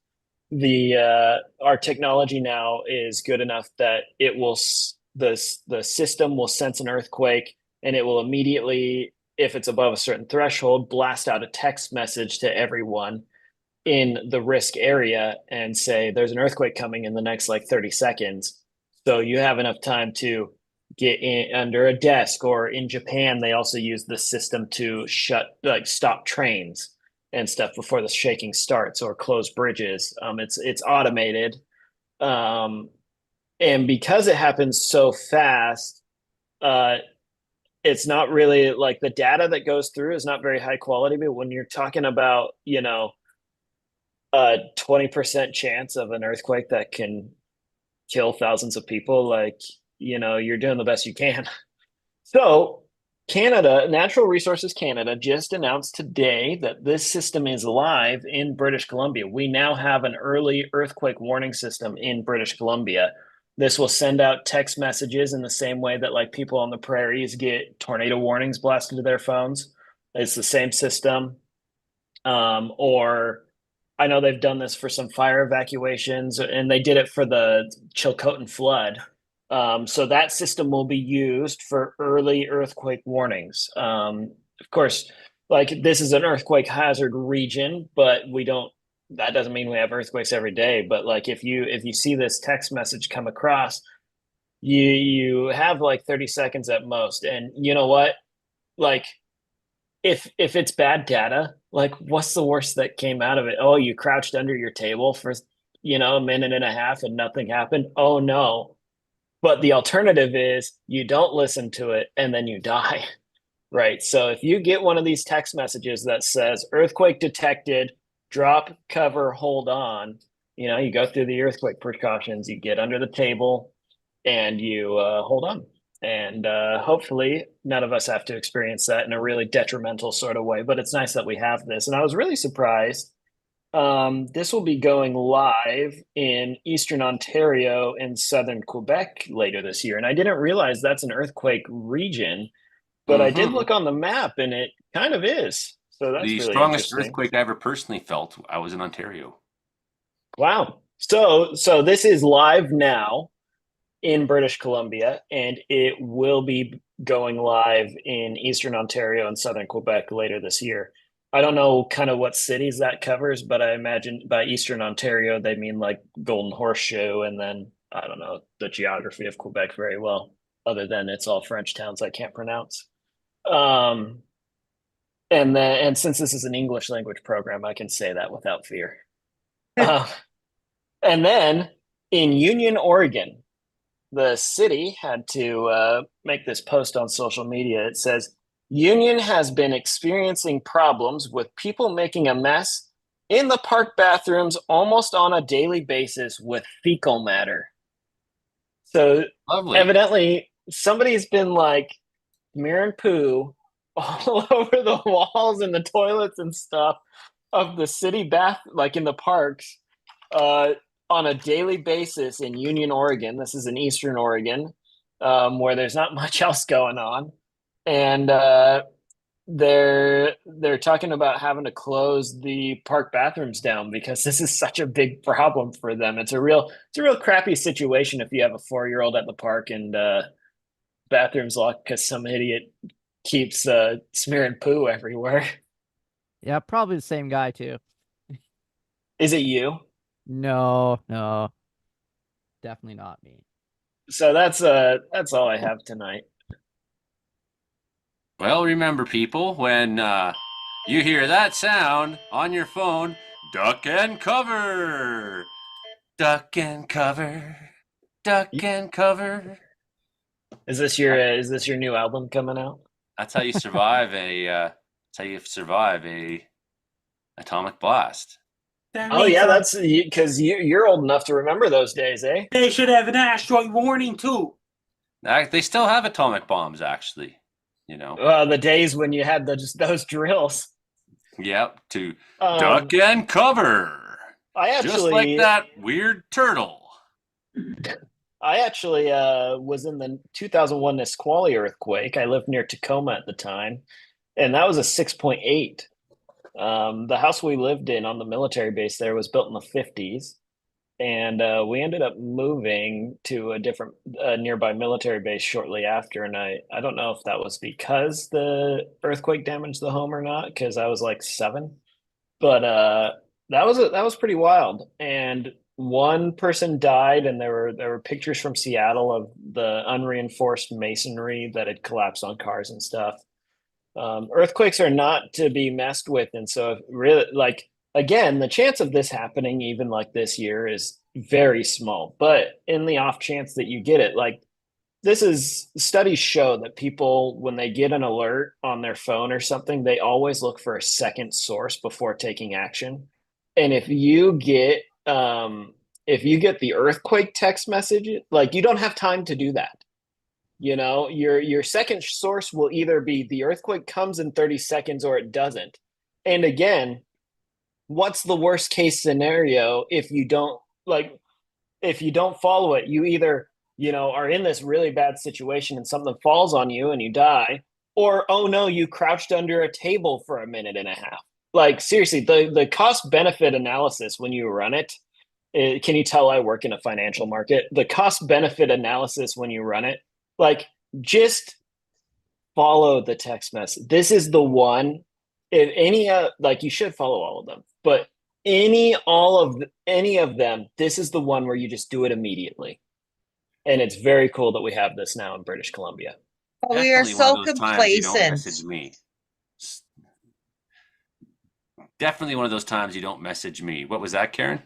our technology now is good enough that the system will sense an earthquake and it will immediately, if it's above a certain threshold, blast out a text message to everyone in the risk area and say there's an earthquake coming in the next like 30 seconds. So you have enough time to get in under a desk. Or in Japan, they also use the system to stop trains and stuff before the shaking starts, or close bridges. It's automated, and because it happens so fast, it's not really like the data that goes through is not very high quality. But when you're talking about a 20% chance of an earthquake that can kill thousands of people, like you're doing the best you can. So Canada, Natural Resources Canada, just announced today that this system is live in British Columbia. We now have an early earthquake warning system in British Columbia. This will send out text messages in the same way that like people on the prairies get tornado warnings blasted to their phones. It's the same system. Or I know they've done this for some fire evacuations, and they did it for the Chilcotin flood. So that system will be used for early earthquake warnings. Of course, like this is an earthquake hazard region, but that doesn't mean we have earthquakes every day. But like if you see this text message come across, you have like 30 seconds at most. And you know what? Like if it's bad data, like what's the worst that came out of it? Oh, you crouched under your table for a minute and a half and nothing happened. Oh no. But the alternative is you don't listen to it and then you die, right? So if you get one of these text messages that says earthquake detected, drop, cover, hold on. You go through the earthquake precautions, you get under the table, and you hold on. And hopefully none of us have to experience that in a really detrimental sort of way. But it's nice that we have this. And I was really surprised. This will be going live in Eastern Ontario and Southern Quebec later this year. And I didn't realize that's an earthquake region, but I did look on the map and it kind of is. So that's The really strongest interesting. earthquake I ever personally felt, I was in Ontario. Wow. So this is live now in British Columbia, and it will be going live in Eastern Ontario and Southern Quebec later this year. I don't know kind of what cities that covers, but I imagine by Eastern Ontario, they mean like Golden Horseshoe, and then I don't know the geography of Quebec very well, other than it's all French towns I can't pronounce. Um, and since this is an English language program, I can say that without fear. Uh, and then in Union, Oregon, the city had to make this post on social media. It says, Union has been experiencing problems with people making a mess in the park bathrooms almost on a daily basis with fecal matter. So Lovely. evidently, somebody's been like smearing poo all over the walls and the toilets and stuff of the city bath, like in the parks, on a daily basis in Union, Oregon. This is in Eastern Oregon, where there's not much else going on, and they're talking about having to close the park bathrooms down because this is such a big problem for them. It's a real crappy situation if you have a 4-year-old at the park and bathrooms locked because some idiot keeps smearing poo everywhere. Yeah, probably the same guy too. Is it you? No, definitely not me. So that's all I have tonight. Well, remember, people, when you hear that sound on your phone, duck and cover. Duck and cover. Duck and cover. Is this your new album coming out? That's how you survive a atomic blast. That Oh means yeah, that's because you're old enough to remember those days, eh? they should have an asteroid warning too. They still have atomic bombs, actually. The days when you had those drills. Yep, to Um, duck and cover. I Just like actually that weird turtle. was in the 2001 Nisqually earthquake. I lived near Tacoma at the time, and that was a 6.8. The house we lived in on the military base there was built in the 50s, and we ended up moving to a different nearby military base shortly after. And I don't know if that was because the earthquake damaged the home or not, because I was like 7, but that was pretty wild. And one person died, and there were pictures from Seattle of the unreinforced masonry that had collapsed on cars and stuff. Earthquakes are not to be messed with, and so really, like, again, the chance of this happening even like this year is very small. But in the off chance that you get it, like, studies show that people, when they get an alert on their phone or something, they always look for a second source before taking action. And if you get the earthquake text message, like, you don't have time to do that. Your second source will either be the earthquake comes in 30 seconds or it doesn't. And again, what's the worst case scenario if you don't follow it? You either, are in this really bad situation and something falls on you and you die, or oh no, you crouched under a table for a minute and a half. Like, seriously, the cost benefit analysis when you run it, can you tell I work in a financial market? The cost benefit analysis when you run it, like, just follow the text message. This is the one. If any, like, you should follow all of them, but any of them, this is the one where you just do it immediately. And it's very cool that we have this now in British Columbia. We are Definitely one so of those times you don't complacent. message me. Definitely one of those times you don't message me. What was that, Karen?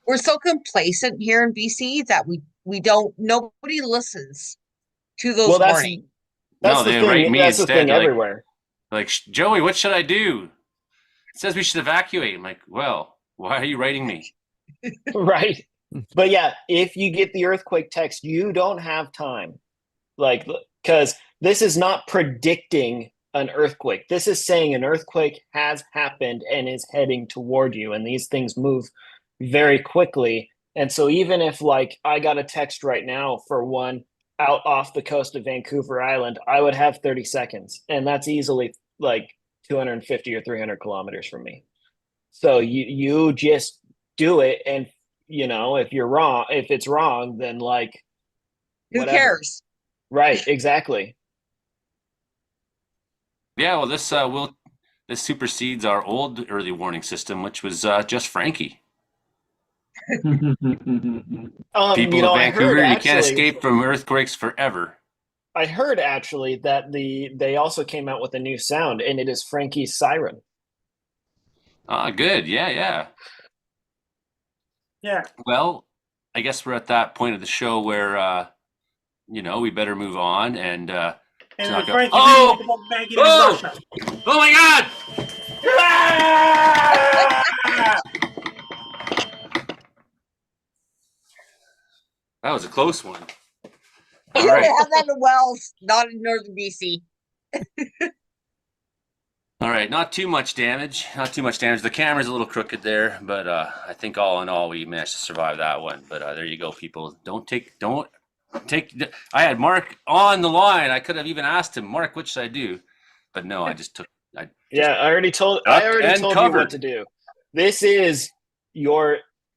We're so complacent here in BC that we don't, nobody listens to those Well, warnings. that's No, the they thing. write me That's the instead. thing everywhere. Like, Joey, what should I do? says we should evacuate. I'm like, well, why are you writing me? Right. But yeah, if you get the earthquake text, you don't have time. Like, because this is not predicting an earthquake. This is saying an earthquake has happened and is heading toward you. And these things move very quickly. And so even if like I got a text right now for one out off the coast of Vancouver Island, I would have 30 seconds. And that's easily like 250 or 300 kilometers from me. So you just do it, and if you're wrong, if it's wrong, then like Who whatever. cares? Right, exactly. Yeah, well, this supersedes our old early warning system, which was just Frankie. People of I heard Vancouver, you can't actually, escape from earthquakes forever. I heard actually that they also came out with a new sound, and it is Frankie's siren. Ah, good. Yeah, yeah. Yeah. Well, I guess we're at that point of the show where we better move on and And talk Frankie about. about Maggie in Oh! Russia. Oh my God! That was a close one. You All don't right. have that in Wells, not in northern BC. All right, not too much damage. Not too much damage. The camera's a little crooked there, but I think all in all we managed to survive that one. But there you go, people. Don't take. I had Mark on the line. I could have even asked him, Mark, what should I do? But no, I just took. Yeah, I already told you what to do. This is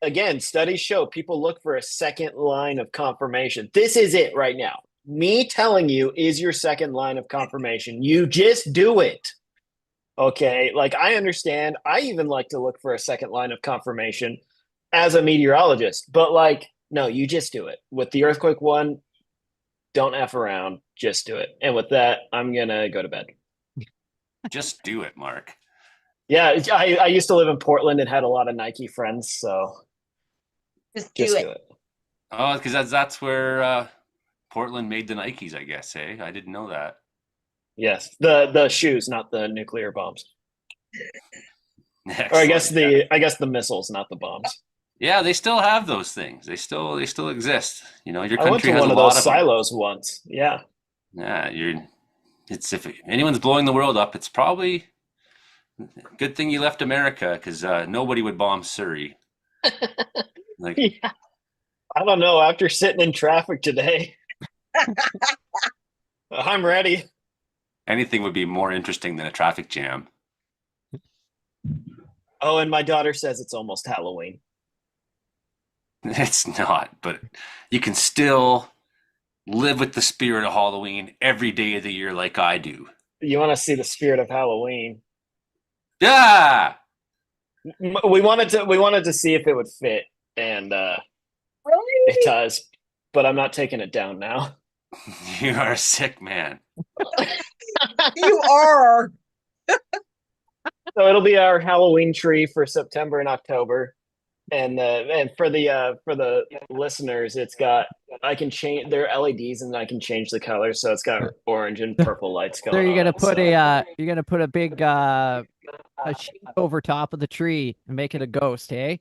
again, studies show people look for a second line of confirmation. This is it right now. Me telling you is your second line of confirmation. You just do it. Okay, like I understand. I even like to look for a second line of confirmation as a meteorologist, but like, no, you just do it. With the earthquake one, don't F around, just do it. And with that, I'm gonna go to bed. Just do it, Mark. Yeah, I used to live in Portland and had a lot of Nike friends, so Just just do do it. it. Oh, because that's where Portland made the Nikes, I guess. I didn't know that. Yes, the shoes, not the nuclear bombs. Excellent. Or I guess the missiles, not the bombs. Yeah, they still have those things. They still exist. Your I went country to has one a of lot those of them. silos once. Yeah. Yeah, it's if anyone's blowing the world up, it's probably a good thing you left America because nobody would bomb Surrey. Like, Yeah. I don't know. After sitting in traffic today, I'm ready. anything would be more interesting than a traffic jam. Oh, and my daughter says it's almost Halloween. It's not, but you can still live with the spirit of Halloween every day of the year like I do. You want to see the spirit of Halloween? Yeah! We wanted to see if it would fit, and Really? it does. But I'm not taking it down now. You are a sick man. You are. So it'll be our Halloween tree for September and October, and for the listeners, I can change their LEDs and I can change the color, so it's got orange and purple lights going. So you're gonna on put it, you're gonna put a big a sheet over top of the tree and make it a ghost, hey?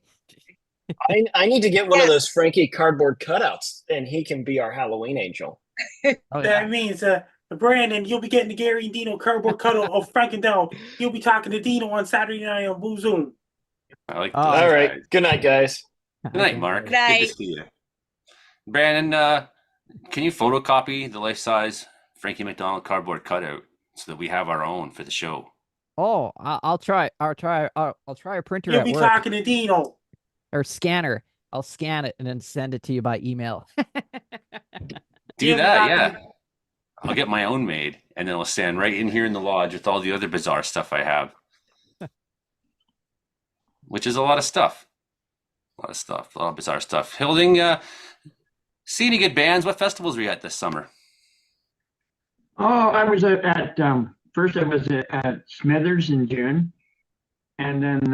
I need to get one of Yes. those Frankie cardboard cutouts, and he can be our Halloween angel. Oh, yeah. That means, Brandon, you'll be getting the Gary and Dino cardboard cutout of Frankendale. You'll be talking to Dino on Saturday night on Boo Zoom. I like Oh. those All right. guys. Good night, guys. Good night, Mark. Good night. Good to see you. Brandon, can you photocopy the life-size Frankie McDonald cardboard cutout so that we have our own for the show? Oh, I'll try. I'll try a printer You'll at be work talking to Dino. or scanner. I'll scan it and then send it to you by email. Do You'll be that, talking yeah. to- I'll get my own made, and then I'll stand right in here in the lodge with all the other bizarre stuff I have. Which is a lot of stuff. A lot of bizarre stuff. Hilding, see any good bands? What festivals were you at this summer? Oh, I was at first I was at Smithers in June, and then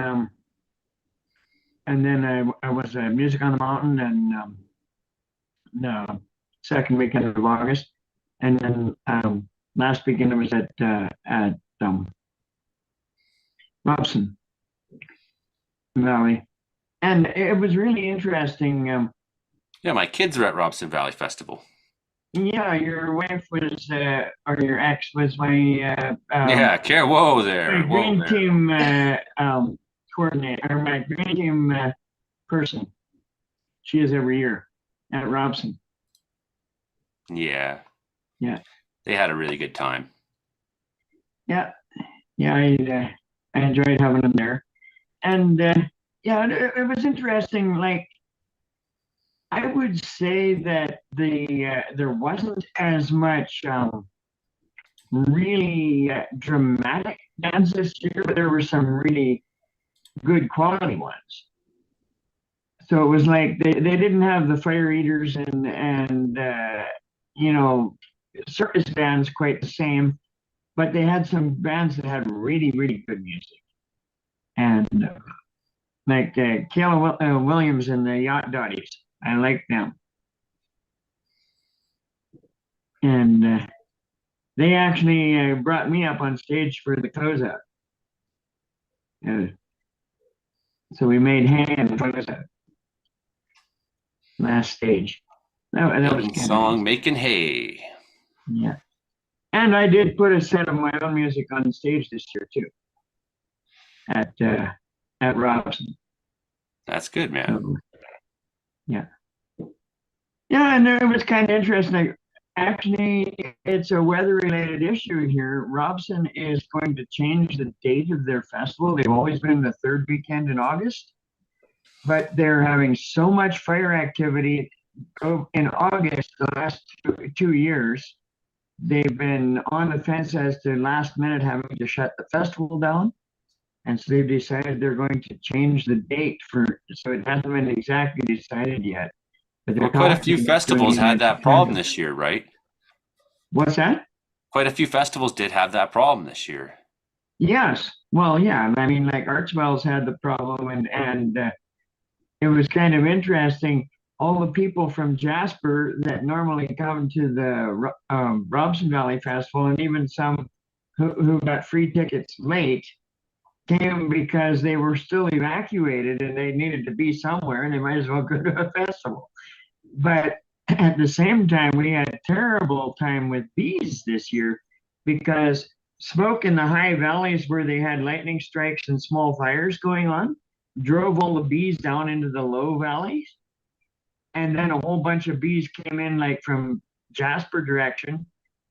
I was at Music on the Mountain and the second weekend of August, and then last weekend I was at Robson. Valley. And it was really interesting. Yeah, my kids were at Robson Valley Festival. Yeah, your wife was, or your ex was Yeah, whoa my there, whoa green there. team coordinator, or my green team person. She is every year at Robson. Yeah, Yeah, they had a really good time. yeah, yeah. I enjoyed having them there, and yeah, it was interesting. Like I would say that there wasn't as much really dramatic dance this year, but there were some really good quality ones. So it was like they didn't have the fire eaters and you know circus bands quite the same, but they had some bands that had really really good music and like Kayla Williams and the Yacht Dotties. I like them, and they actually brought me up on stage for the closeout. Uh, so we made hay and closeout last stage. That was Building kind of song, nice. making hay. Yeah. And I did put a set of my own music on stage this year too at Robson. That's good, man. So yeah, yeah, and it was kind of interesting. Like, actually, it's a weather-related issue here. Robson is going to change the date of their festival. They've always been the third weekend in August, but they're having so much fire activity in August the last 2 years. They've been on the fence as to last minute having to shut the festival down. And so they've decided they're going to change the date so it hasn't been exactly decided yet. But they're Well, quite a talking few about doing festivals it had in that problem September. this year, right? What's that? Quite a few festivals did have that problem this year. Yes. Well, yeah. I mean, like Archwell's had the problem, and it was kind of interesting. All the people from Jasper that normally come to the Robson Valley Festival, and even some who got free tickets late, came because they were still evacuated and they needed to be somewhere and they might as well go to a festival. But at the same time, we had a terrible time with bees this year because smoke in the high valleys where they had lightning strikes and small fires going on drove all the bees down into the low valleys. And then a whole bunch of bees came in, like from Jasper direction,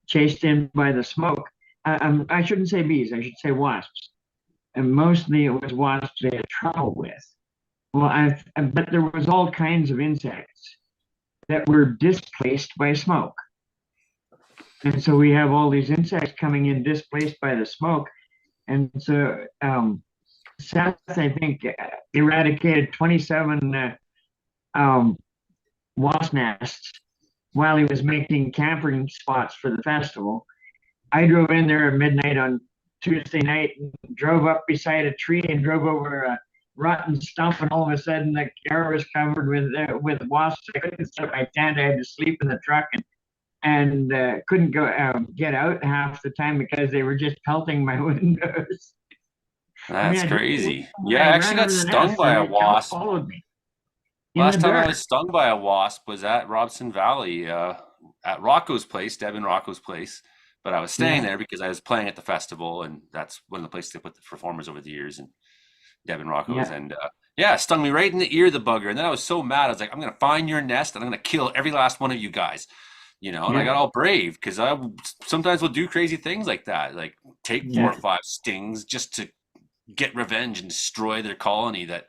chased in by the smoke. I shouldn't say bees, I should say wasps, and mostly it was wasps they had trouble with. Well, but there was all kinds of insects that were displaced by smoke. And so we have all these insects coming in displaced by the smoke. And so Seth, I think, eradicated 27 wasp nests while he was making camping spots for the festival. I drove in there at midnight on Tuesday night and drove up beside a tree and drove over a rotten stump, and all of a sudden the car was covered with wasps. I couldn't set my tent. I had to sleep in the truck and couldn't go get out half the time because they were just pelting my windows. That's crazy. Yeah, I I actually ran got over the stung nest by and a it wasp. followed me in the Last time I dark. was stung by a wasp was at Robson Valley, at Rocco's place, Devin Rocco's place. But I was staying Yeah, there because I was playing at the festival, and that's one of the places they put the performers over the years, and Devin Rocco's. yeah, And yeah, it stung me right in the ear, the bugger. And then I was so mad. I was like, I'm going to find your nest and I'm going to kill every last one of you guys. And I yeah, got all brave because I sometimes will do crazy things like that, like take four or yeah, five stings just to get revenge and destroy their colony that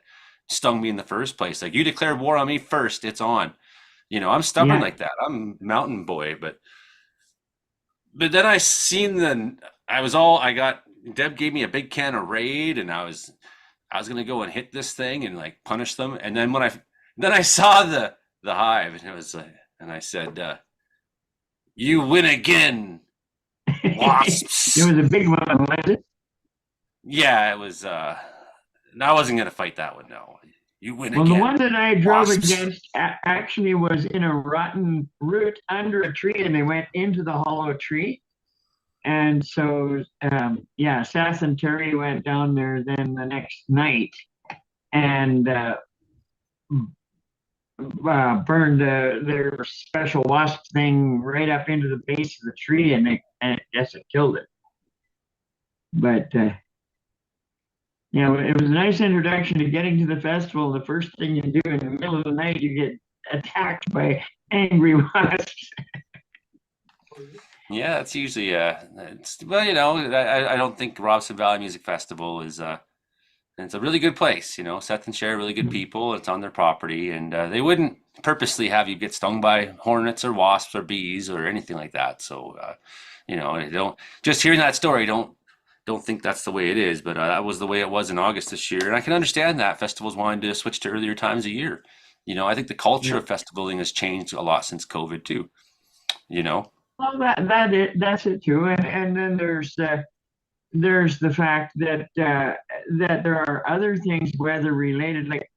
stung me in the first place. Like, you declared war on me first, it's on. I'm stubborn yeah, like that. I'm a mountain boy, but then I got Deb gave me a big can of Raid, and I was gonna go and hit this thing and like punish them. And then I saw the hive, and it was like, and I said, "You win again, it wasps." was a big one, was it? Yeah, it was. I wasn't gonna fight that one. No, you win Well, the again, one that I drove wasps. against actually was in a rotten root under a tree, and they went into the hollow tree. And so, yeah, Seth and Terry went down there then the next night and burned their special wasp thing right up into the base of the tree, and I guess it killed it. But it was a nice introduction to getting to the festival. The first thing you do in the middle of the night, you get attacked by angry wasps. Yeah, it's usually I don't think Robson Valley Music Festival is it's a really good place. Seth and Cher are really good people. It's on their property, and they wouldn't purposely have you get stung by hornets or wasps or bees or anything like that. So I don't just hearing that story, don't think that's the way it is, but that was the way it was in August this year, and I can understand that festivals wanted to switch to earlier times of year. I think the culture of festivaling has changed a lot since COVID too. Well, that's it too, and then there's the fact that that there are other things weather related, like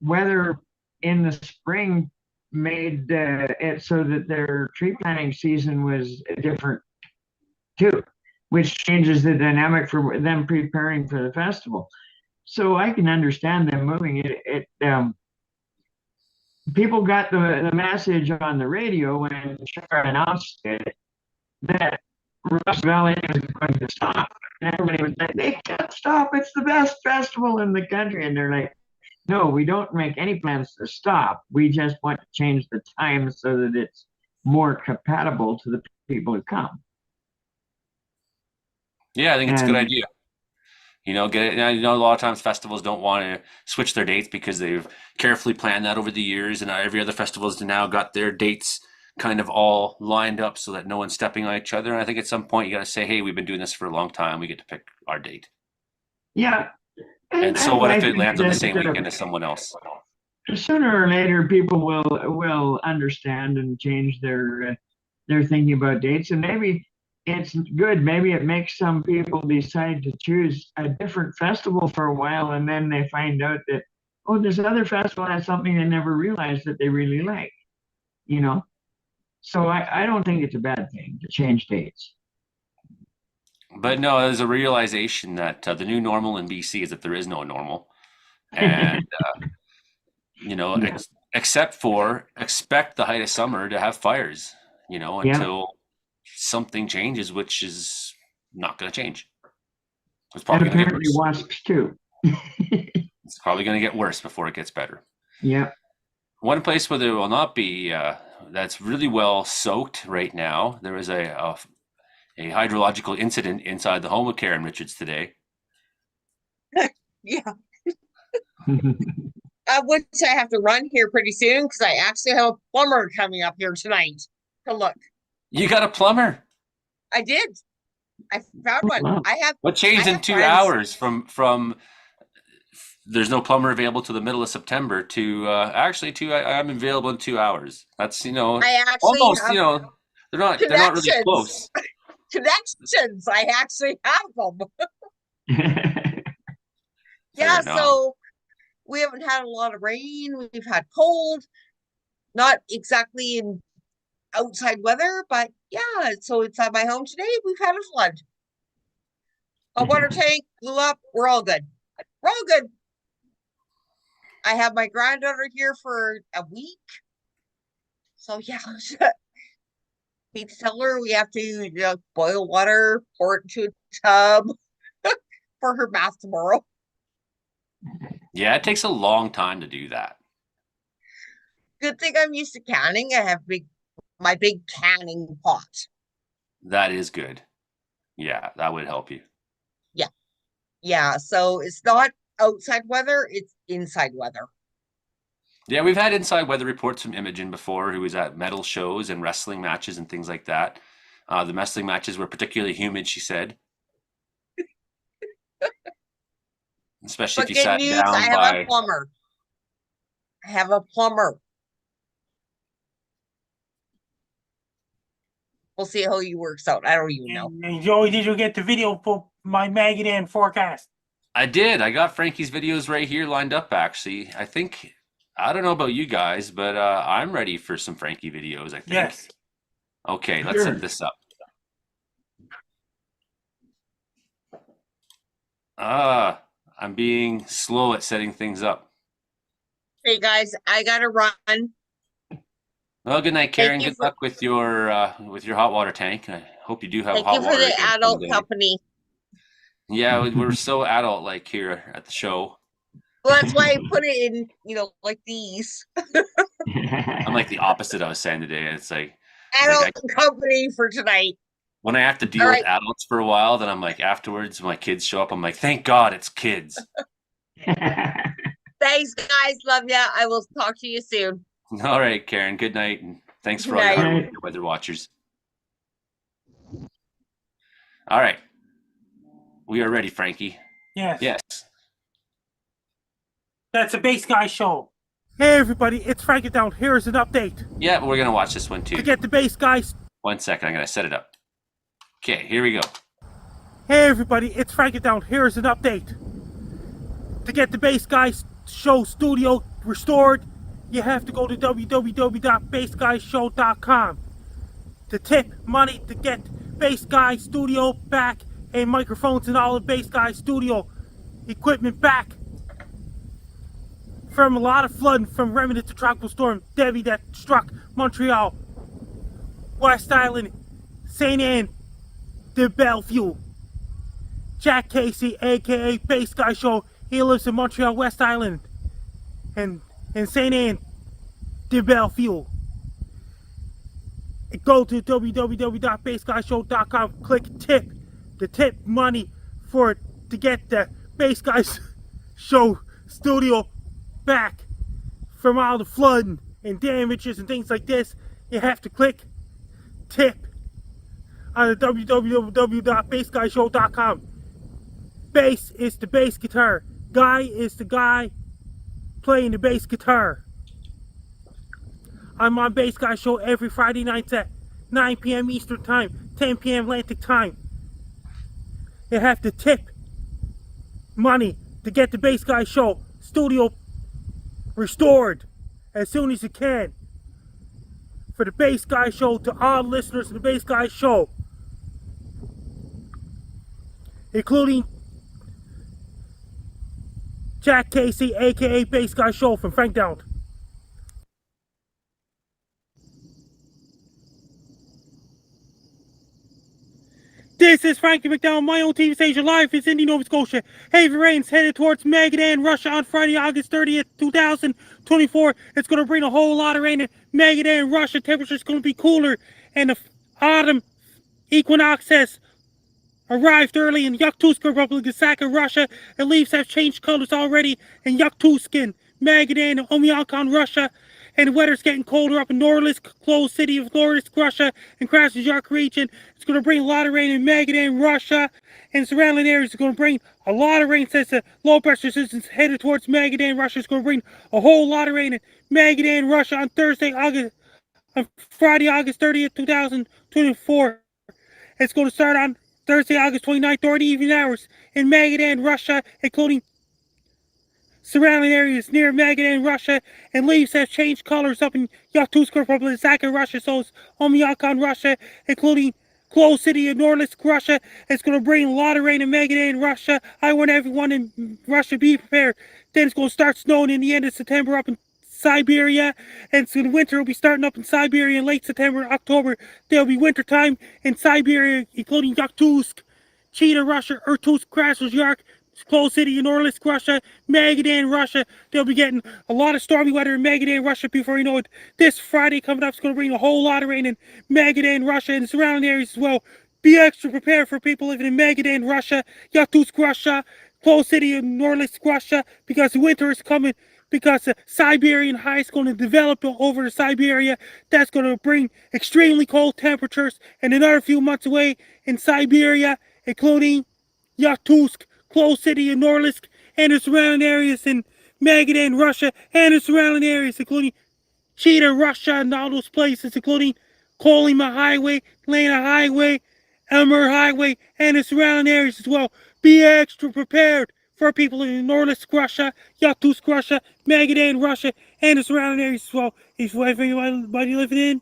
weather in the spring made it so that their tree planting season was different too, which changes the dynamic for them preparing for the festival. So I can understand them moving it. People got the message on the radio when Shara announced it that Ross Valley was going to stop. And everybody was like, they can't stop. It's the best festival in the country. And they're like, no, we don't make any plans to stop. We just want to change the time so that it's more compatible to the people who come. Yeah, I think it's a good And idea. Get it. I know a lot of times festivals don't want to switch their dates because they've carefully planned that over the years, and every other festival's now got their dates kind of all lined up so that no one's stepping on each other. And I think at some point you got to say, hey, we've been doing this for a long time. We get to pick our date. yeah, And so what I if it think lands on the that same weekend as someone else? sooner or later people will understand and change their thinking about dates, and maybe it's good. Maybe it makes some people decide to choose a different festival for a while, and then they find out that, oh, this other festival has something they never realized that they really like. You know, so I don't think it's a bad thing to change dates. But no, there's a realization that the new normal in BC is that there is no normal. And, Yeah, except for expect the height of summer to have fires, yeah, until something changes, which is not going to change. It's and probably going to get apparently worse. wasps too. It's probably going to get worse before it gets better. Yeah. One place where there will not be, that's really well soaked right now, there was a hydrological incident inside the home of Karen Richards today. Yeah. Which I have to run here pretty soon because I actually have a plumber coming up here tonight to look. You got a plumber? I did. I found one. Wow. What changed in have 2 friends. hours from there's no plumber available to the middle of September to I'm available in 2 hours. That's I actually almost have they're not really connections. close. Connections. I actually have them. Fair Yeah, enough. so we haven't had a lot of rain. We've had cold, not exactly in outside weather, but yeah, so inside my home today, we've had a flood. A water tank blew up. We're all good. We're all good. I have my granddaughter here for a week. So yeah, hate to tell her we have to boil water, pour it into a tub for her bath tomorrow. Yeah, it takes a long time to do that. Good thing I'm used to canning. I have my big canning pot. That is good. Yeah, that would help you. Yeah. Yeah. So it's not outside weather, it's inside weather. Yeah, we've had inside weather reports from Imogen before, who was at metal shows and wrestling matches and things like that. The wrestling matches were particularly humid, she said. Especially But if you good sat news, I down have by. a plumber. I have a plumber. We'll see how he works out. I don't even know. And Joey, did you get the video for my Magadan forecast? I did. I got Frankie's videos right here lined up, actually. I don't know about you guys, but I'm ready for some Frankie videos, I think. Yes. Okay, let's Sure. set this up. I'm being slow at setting things up. Hey guys, I gotta run. Well, good night, Karen. Thank you Good for luck with your hot water tank. I hope you do have thank hot you for water the again adult someday. company. Yeah, we're so adult-like here at the show. Well, that's why I put it in, like these. I'm like the opposite I was saying today. It's like Adult company for tonight. when I have to deal All with right. adults for a while, then I'm like afterwards when my kids show up, I'm like, thank God it's kids. Thanks, guys. Love ya. I will talk to you soon. All right, Karen. Good night, and thanks for Good all your night. hard work, weather watchers. All right, we are ready, Frankie. Yes. Yes. That's a Base Guy show. Hey everybody, it's Frankie Down. Here's an update. Yeah, we're gonna watch this one too. To get the Base Guys. 1 second, I'm gonna set it up. Okay, here we go. Hey everybody, it's Frankie Down. Here's an update. To get the Base Guys show studio restored, you have to go to www.baseguyshow.com. To tip money to get Base Guy studio back and microphones and all the Base Guy studio equipment back from a lot of flooding from remnants of Tropical Storm Debbie that struck Montreal, West Island, St. Anne de Bellevue. Jack Casey, aka Base Guy Show, he lives in Montreal, West Island, and in St. Anne de Bellevue. Go to www.baseguyshow.com, click tip, the tip money for it to get the Base Guys Show studio back from all the flooding and damages and things like this. You have to click tip on the www.baseguyshow.com. Bass is the bass guitar. Guy is the guy playing the bass guitar. I'm on Base Guy Show every Friday nights at 9 p.m. Eastern Time, 10 p.m. Atlantic Time. You have to tip money to get the Base Guy Show studio restored as soon as you can. For the Base Guy Show, to all listeners of the Base Guy Show, including Jack Casey, aka Base Guy Show from Frank Down. This is Frankie McDowell, my own TV station, live in Sydney, Nova Scotia. Heavy rains headed towards Magadan, Russia on Friday, August 30th, 2024. It's going to bring a whole lot of rain in Magadan, Russia. Temperature's going to be cooler, and the autumn equinox has arrived early in Yakutsk Republic of Saka, Russia. The leaves have changed colors already in Yakutsk and Magadan and Oymyakon, Russia. And the weather's getting colder up in Norilsk, closed city of Norilsk, Russia, and Krasnoyarsk region. It's going to bring a lot of rain in Magadan, Russia, and surrounding areas. It's going to bring a lot of rain since the low pressure system's headed towards Magadan, Russia. It's going to bring a whole lot of rain in Magadan, Russia on Friday, August 30th, 2024. It's going to start on Thursday, August 29th, during the evening hours in Magadan, Russia, including surrounding areas near Magadan, Russia, and leaves have changed colors up in Yakutsk Republic, Saka, Russia, so it's Oymyakon, Russia, including closed city of Norilsk, Russia. It's going to bring a lot of rain in Magadan, Russia. I want everyone in Russia to be prepared. Then it's going to start snowing in the end of September up in Siberia, and so the winter will be starting up in Siberia in late September, October. There'll be winter time in Siberia, including Yakutsk, Chita, Russia, Irkutsk, Krasnoyarsk, closed city in Norilsk, Russia, Magadan, Russia. They'll be getting a lot of stormy weather in Magadan, Russia before you know it. This Friday coming up is going to bring a whole lot of rain in Magadan, Russia, and the surrounding areas as well. Be extra prepared for people living in Magadan, Russia, Yakutsk, Russia, closed city in Norilsk, Russia, because the winter is coming. Because the Siberian high is going to develop over Siberia. That's going to bring extremely cold temperatures, and another few months away in Siberia, including Yakutsk, closed city in Norilsk, and the surrounding areas in Magadan, Russia, and the surrounding areas, including Chita, Russia, and all those places, including Kolyma Highway, Lena Highway, Elmer Highway, and the surrounding areas as well. Be extra prepared for people in Norilsk, Russia, Yakutsk, Russia, Magadan, Russia, and the surrounding areas as well. If anybody living in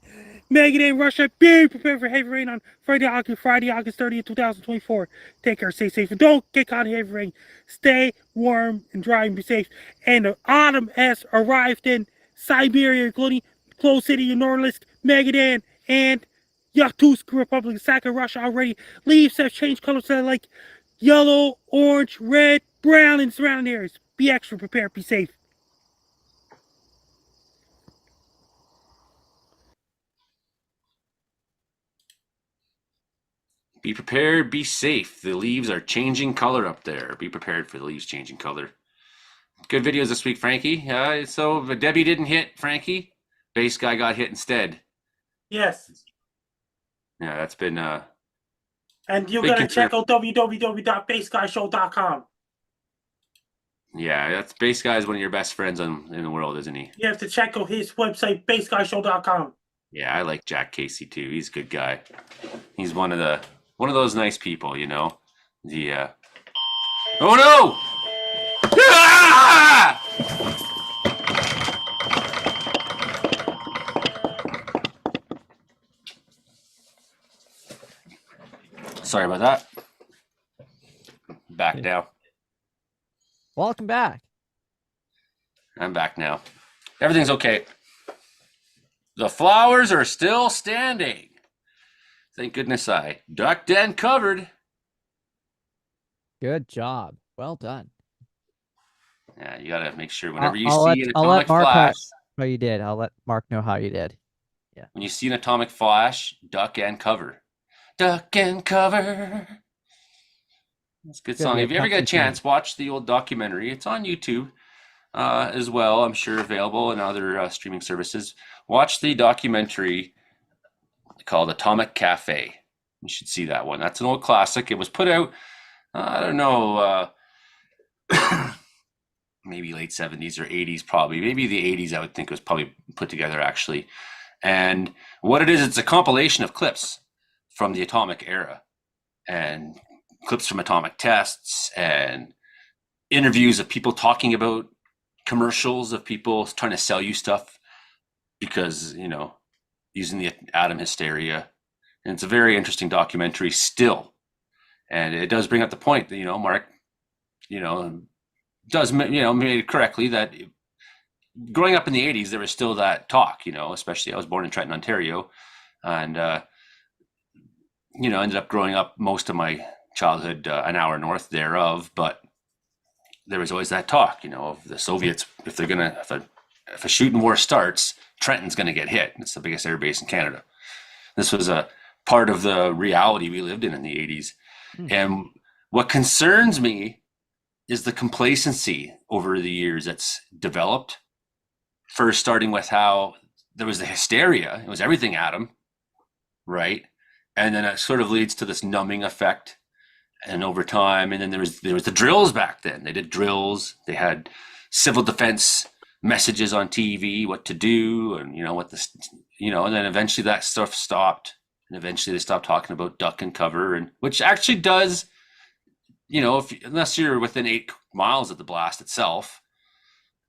Megan and Russia, be prepared for heavy rain on Friday, August 30th, 2024. Take care, stay safe, and don't get caught in heavy rain. Stay warm and dry and be safe. And the autumn has arrived in Siberia, including Close City and Norilsk, Magadan, and Yakutsk Republic of Sakha, Russia already. Leaves have changed colors to like yellow, orange, red, brown, and surrounding areas. Be extra prepared, be safe. Be prepared, be safe. The leaves are changing color up there. Be prepared for the leaves changing color. Good videos this week, Frankie. So Debbie didn't hit Frankie. Base guy got hit instead. Yes. Yeah, that's been and you gotta check out www.baseguyshow.com. Yeah, that's Base Guy is one of your best friends in the world, isn't he? You have to check out his website, baseguyshow.com. Yeah, I like Jack Casey too. He's a good guy. He's one of those nice people, you know. Oh no! Ah! Sorry about that. Back now. Welcome back. I'm back now. Everything's okay. The flowers are still standing. Thank goodness I ducked and covered. Good job. Well done. Yeah, you gotta make sure whenever you I'll see an atomic Mark flash. how you did. I'll let Mark know how you did. Yeah. When you see an atomic flash, duck and cover. Duck and cover. That's a good song. If you ever get a chance, watch the old documentary. It's on YouTube as well, I'm sure available in other streaming services. Watch the documentary called Atomic Cafe. You should see that one. That's an old classic. It was put out, I don't know, maybe late 70s or 80s probably. Maybe the 80s I would think was probably put together actually. And what it is, it's a compilation of clips from the atomic era and clips from atomic tests and interviews of people talking about commercials of people trying to sell you stuff because, you know, using the atom hysteria. And it's a very interesting documentary still. And it does bring up the point that, you know, Mark, you know, does, you know, made it correctly that growing up in the 80s, there was still that talk, you know, especially I was born in Trenton, Ontario, and, you know, ended up growing up most of my childhood an hour north thereof, but there was always that talk, you know, of the Soviets, if they're going to, if a shooting war starts, Trenton's going to get hit. It's the biggest air base in Canada. This was a part of the reality we lived in the 80s. And what concerns me is the complacency over the years that's developed. First, starting with how there was the hysteria, it was everything atom, right? And then it sort of leads to this numbing effect. And over time, and then there was the drills back then. They did drills. They had civil defense messages on TV, what to do, and you know what this, you know. And then eventually that stuff stopped, and eventually they stopped talking about duck and cover, and which actually does, you know, unless you're within 8 miles of the blast itself,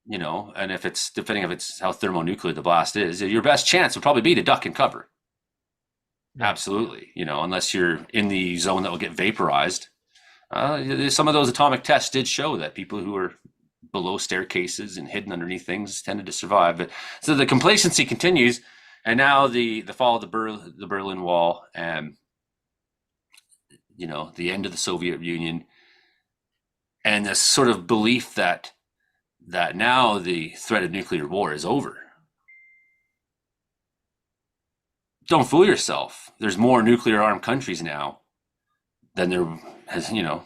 you know, and if it's depending if it's how thermonuclear the blast is, your best chance would probably be to duck and cover. Absolutely, you know, unless you're in the zone that will get vaporized. Some of those atomic tests did show that people who were below staircases and hidden underneath things tended to survive. But so the complacency continues, and now the fall of the Berlin Wall, and you know, the end of the Soviet Union, and this sort of belief that now the threat of nuclear war is over. Don't fool yourself. There's more nuclear armed countries now than there has, you know,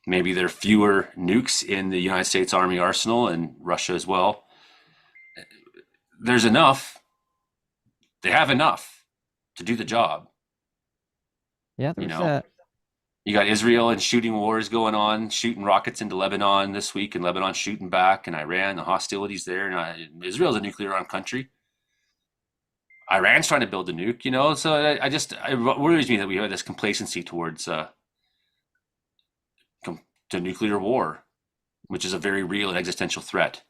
maybe there are fewer nukes in the United States Army arsenal and Russia as well. There's enough. They have enough to do the job. Yeah, you know, you got Israel and shooting wars going on, shooting rockets into Lebanon this week, and Lebanon shooting back, and Iran, the hostilities there. And Israel's a nuclear armed country. Iran's trying to build a nuke, you know, so it worries me that we have this complacency towards to nuclear war, which is a very real and existential threat.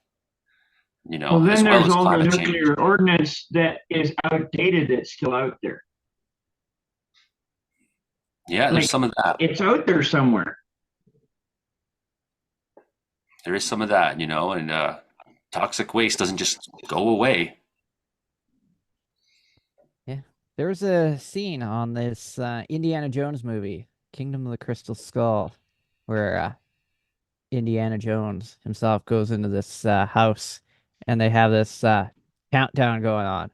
you Well, know, then as well there's as all the climate change. nuclear ordinance that is outdated that's still out there. Yeah, there's Like, some of that. it's out there somewhere. There is some of that, you know, and toxic waste doesn't just go away. Yeah. There was a scene on this Indiana Jones movie, Kingdom of the Crystal Skull, where Indiana Jones himself goes into this house and they have this countdown going on.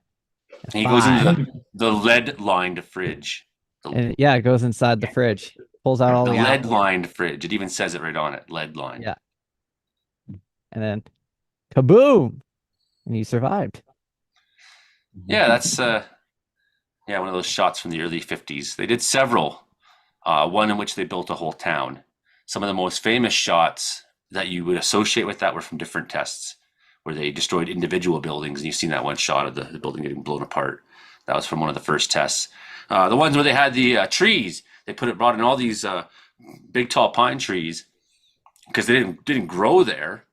And he goes into Five. the lead-lined fridge. And yeah, it goes inside the fridge, pulls out all The the apples. lead-lined fridge. It even says it right on it, lead-lined. Yeah. And then kaboom! And he survived. Yeah, that's one of those shots from the early 50s. They did several. One in which they built a whole town. Some of the most famous shots that you would associate with that were from different tests where they destroyed individual buildings. And you've seen that one shot of the building getting blown apart. That was from one of the first tests. The ones where they had the trees, brought in all these big tall pine trees because they didn't grow there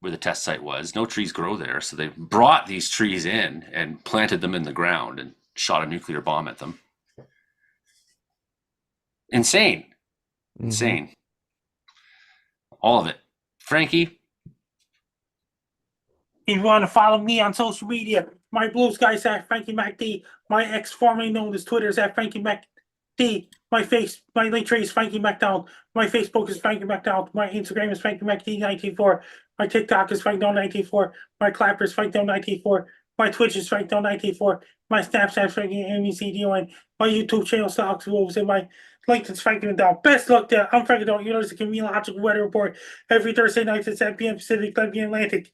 where the test site was. No trees grow there. So they brought these trees in and planted them in the ground and shot a nuclear bomb at them. Insane. Insane. All of it. Frankie? If you want to follow me on social media, my blue sky's at Frankie MacD. My ex, formerly known as Twitter, is at Frankie MacD. My link tree is Frankie MacDonald. My Facebook is Frankie MacDonald. My Instagram is Frankie MacD1984. My TikTok is FrankDonald1984. My Clapper is FrankDonald1984. My Twitch is FrankDonald1984. My Snapchat is Frankie MECDON. My YouTube channel Stalks Wolves, and my LinkedIn is Frankie MacDonald. Best luck there. I'm Frankie MacDonald. You know, it's a Comedeorological weather report every Thursday night at 7 p.m. Pacific, 11 p.m. Atlantic.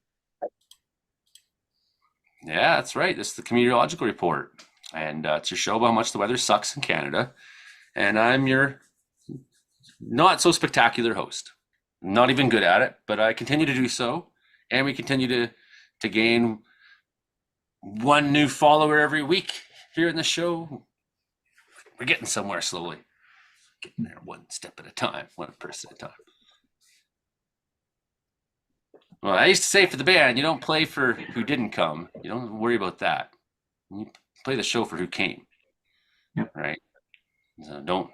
Yeah, that's right. This is the Comedeorological Report. And it's your show about how much the weather sucks in Canada. And I'm your not so spectacular host. Not even good at it, but I continue to do so. And we continue to gain one new follower every week here in the show. We're getting somewhere slowly. Getting there one step at a time, one person at a time. Well, I used to say for the band, you don't play for who didn't come. You don't worry about that. You play the show for who came. Yep. Right? So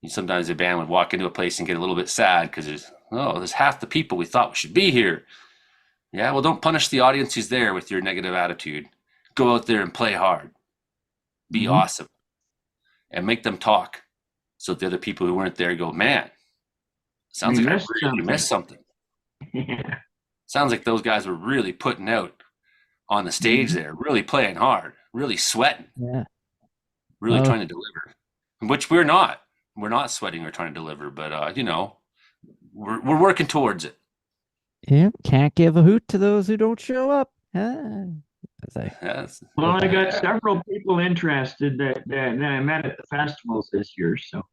sometimes a band would walk into a place and get a little bit sad because there's half the people we thought should be here. Yeah, well, don't punish the audience who's there with your negative attitude. Go out there and play hard. Be awesome. And make them talk. So the other people who weren't there go, man, sounds like I really missed something. Yeah. Sounds like those guys were really putting out on the stage there, really playing hard, really sweating, really trying to deliver, which we're not. We're not sweating or trying to deliver, but we're working towards it. Yeah, can't give a hoot to those who don't show up. Well, I got several people interested that I met at the festivals this year, so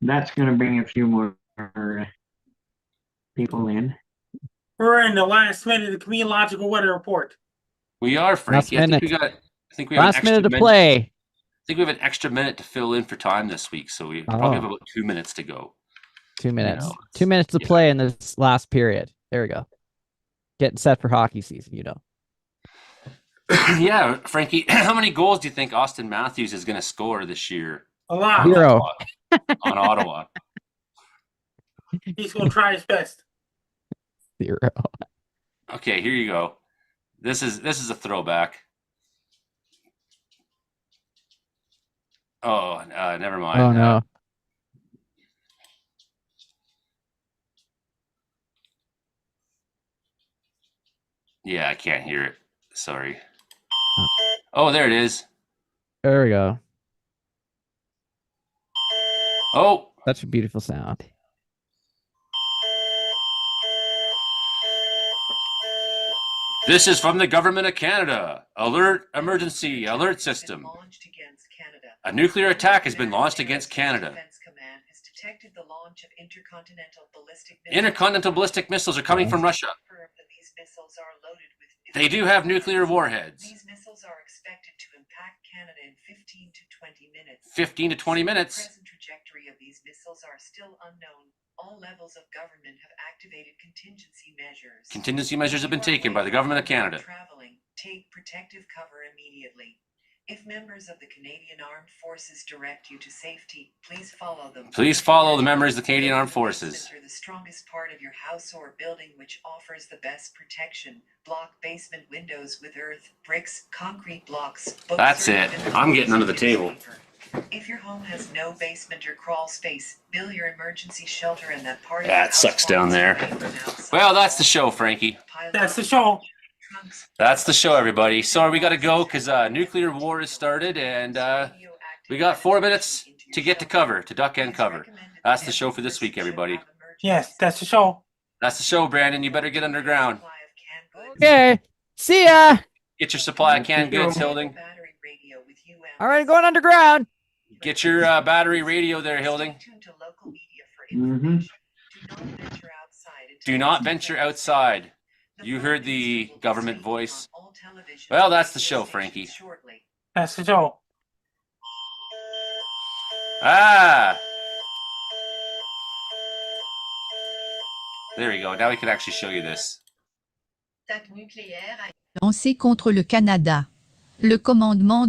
that's going to bring a few more people in. We're in the last minute of the Comedeorological weather report. We are, Frankie. I think we have last an extra minute to play. I think we have an extra minute to fill in for time this week, so we probably have about 2 minutes to go. 2 minutes. 2 minutes to play in this last period. There we go. Getting set for hockey season, you know. Yeah, Frankie, how many goals do you think Austin Matthews is going to score this year? A lot. 0. On Ottawa. He's going to try his best. 0. Okay, here you go. This is a throwback. Oh, never mind. Oh no. Yeah, I can't hear it. Sorry. Oh, there it is. There we go. Oh, such a beautiful sound. This is from the Government of Canada. Emergency alert system. A nuclear attack has been launched against Canada. Intercontinental ballistic missiles are coming from Russia. They do have nuclear warheads. These missiles are expected to impact Canada in 15 to 20 minutes. 15 to 20 minutes. The present trajectory of these missiles are still unknown. All levels of government have activated contingency measures. Contingency measures have been If you are taken by away the from government of home or Canada. Traveling, take protective cover immediately. If members of the Canadian Armed Forces direct you to safety, please follow them. Please follow the members of the Canadian Armed Forces. Enter the strongest part of your house or building which offers the best protection. Block basement windows with earth, bricks, concrete blocks. That's it. I'm getting under the table. If your home has no basement or crawl space, build your emergency shelter in that part of Yeah, your it house sucks down walls there. away from outside. Well, that's the show, Frankie. That's the show. Trunks, That's the show, everybody. Sorry, we got to go because nuclear war has started, and we got 4 minutes to get to cover, to duck and cover. That's the show for this week, everybody. Yes, that's the show. That's the show, Brandon. You better get underground. Okay. See ya. Get your supply of canned goods, Hilding. All right, going underground. Get your battery radio there, Hilding. Mm-hmm. Do not venture outside. You heard the government voice. Well, that's the show, Frankie. That's the show. Ah! There we go. Now we can actually show you this. Lancé contre le Canada. Le commandement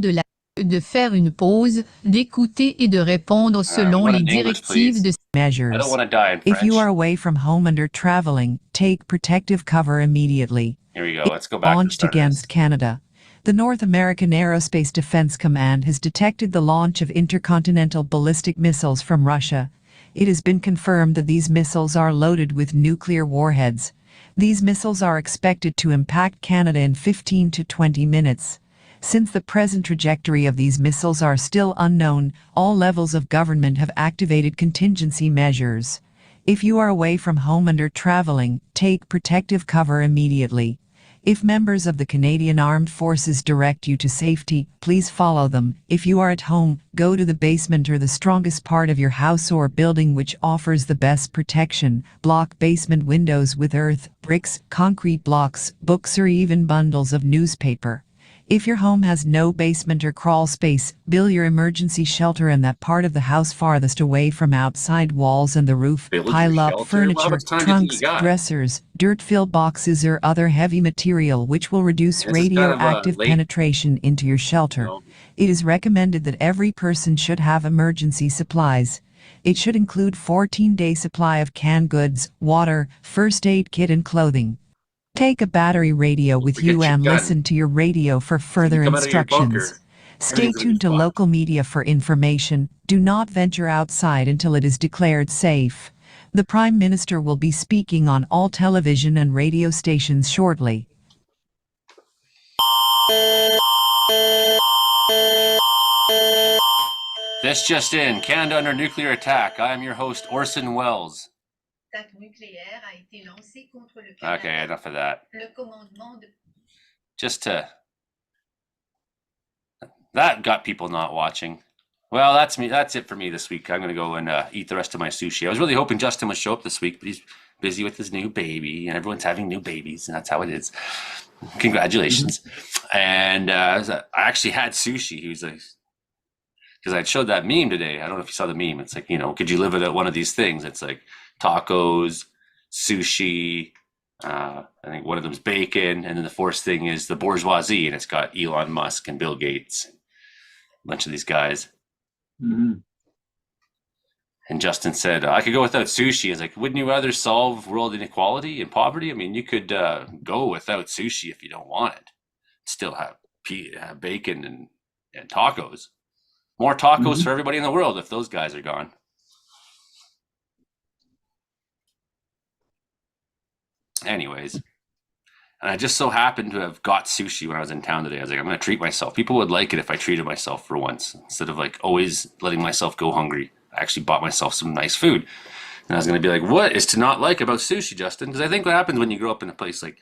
de faire une pause, d'écouter et de répondre selon les directives de measures. I don't want to die in French. If you are away from home and are traveling, take protective cover immediately. Here we go. Let's go back. Launched against Canada. The North American Aerospace Defense Command has detected the launch of intercontinental ballistic missiles from Russia. It has been confirmed that these missiles are loaded with nuclear warheads. These missiles are expected to impact Canada in 15 to 20 minutes. Since the present trajectory of these missiles are still unknown, all levels of government have activated contingency measures. If you are away from home and are traveling, take protective cover immediately. If members of the Canadian Armed Forces direct you to safety, please follow them. If you are at home, go to the basement or the strongest part of your house or building which offers the best protection. Block basement windows with earth, bricks, concrete blocks, books or even bundles of newspaper. If your home has no basement or crawl space, build your emergency shelter in that part of the house farthest away from outside walls and the roof. Pile up furniture, trunks, dressers, dirt-filled boxes or other heavy material which will reduce radioactive penetration into your shelter. It is recommended that every person should have emergency supplies. It should include 14-day supply of canned goods, water, first aid kit and clothing. Take a battery radio with you and listen to your radio for further instructions. Stay tuned to local media for information. Do not venture outside until it is declared safe. The Prime Minister will be speaking on all television and radio stations shortly. This just in, Canada under nuclear attack. I am your host, Orson Welles. Okay, enough of that. Just to... That got people not watching. Well, that's me. That's it for me this week. I'm going to go and eat the rest of my sushi. I was really hoping Justin would show up this week, but he's busy with his new baby, and everyone's having new babies, and that's how it is. Congratulations. And I actually had sushi. He was like... Because I showed that meme today. I don't know if you saw the meme. It's like, you know, could you live without one of these things? It's like tacos, sushi, I think one of them is bacon, and then the fourth thing is the bourgeoisie, and it's got Elon Musk and Bill Gates, a bunch of these guys. Mm-hmm. And Justin said, I could go without sushi. I was like, wouldn't you rather solve world inequality and poverty? I mean, you could go without sushi if you don't want it. Still have bacon and tacos. More tacos for everybody in the world if those guys are gone. Anyways, and I just so happened to have got sushi when I was in town today. I was like, I'm going to treat myself. People would like it if I treated myself for once instead of like always letting myself go hungry. I actually bought myself some nice food. And I was going to be like, what is to not like about sushi, Justin? Because I think what happens when you grow up in a place like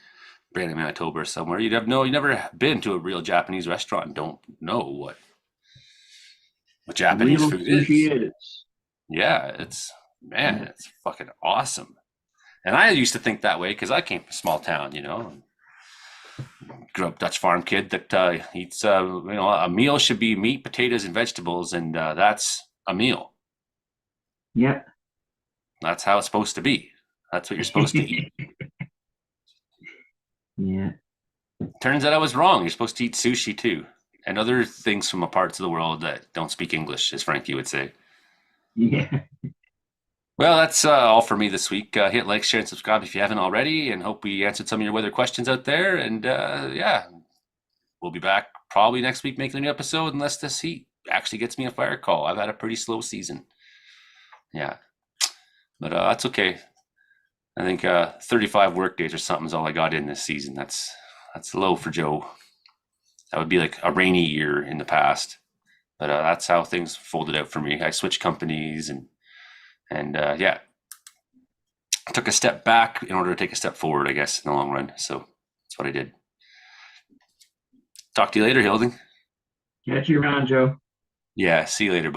Brandon, Manitoba or somewhere, you'd never been to a real Japanese restaurant and don't know what Japanese food is. Yeah, it's fucking awesome. And I used to think that way because I came from a small town, you know. Grew up Dutch farm kid that eats, a meal should be meat, potatoes, and vegetables, and that's a meal. Yep. That's how it's supposed to be. That's what you're supposed to eat. Yeah. Turns out I was wrong. You're supposed to eat sushi too, and other things from parts of the world that don't speak English, as Frankie would say. Yeah. Well, that's all for me this week. Hit like, share, and subscribe if you haven't already, and hope we answered some of your weather questions out there. And yeah, we'll be back probably next week making a new episode unless this heat actually gets me a fire call. I've had a pretty slow season. Yeah, but that's okay. I think 35 work days or something is all I got in this season. That's low for Joe. That would be like a rainy year in the past. But that's how things folded out for me. I switched companies and yeah, took a step back in order to take a step forward, I guess, in the long run. So that's what I did. Talk to you later, Hilding. Catch you around, Joe. Yeah, see you later, bud.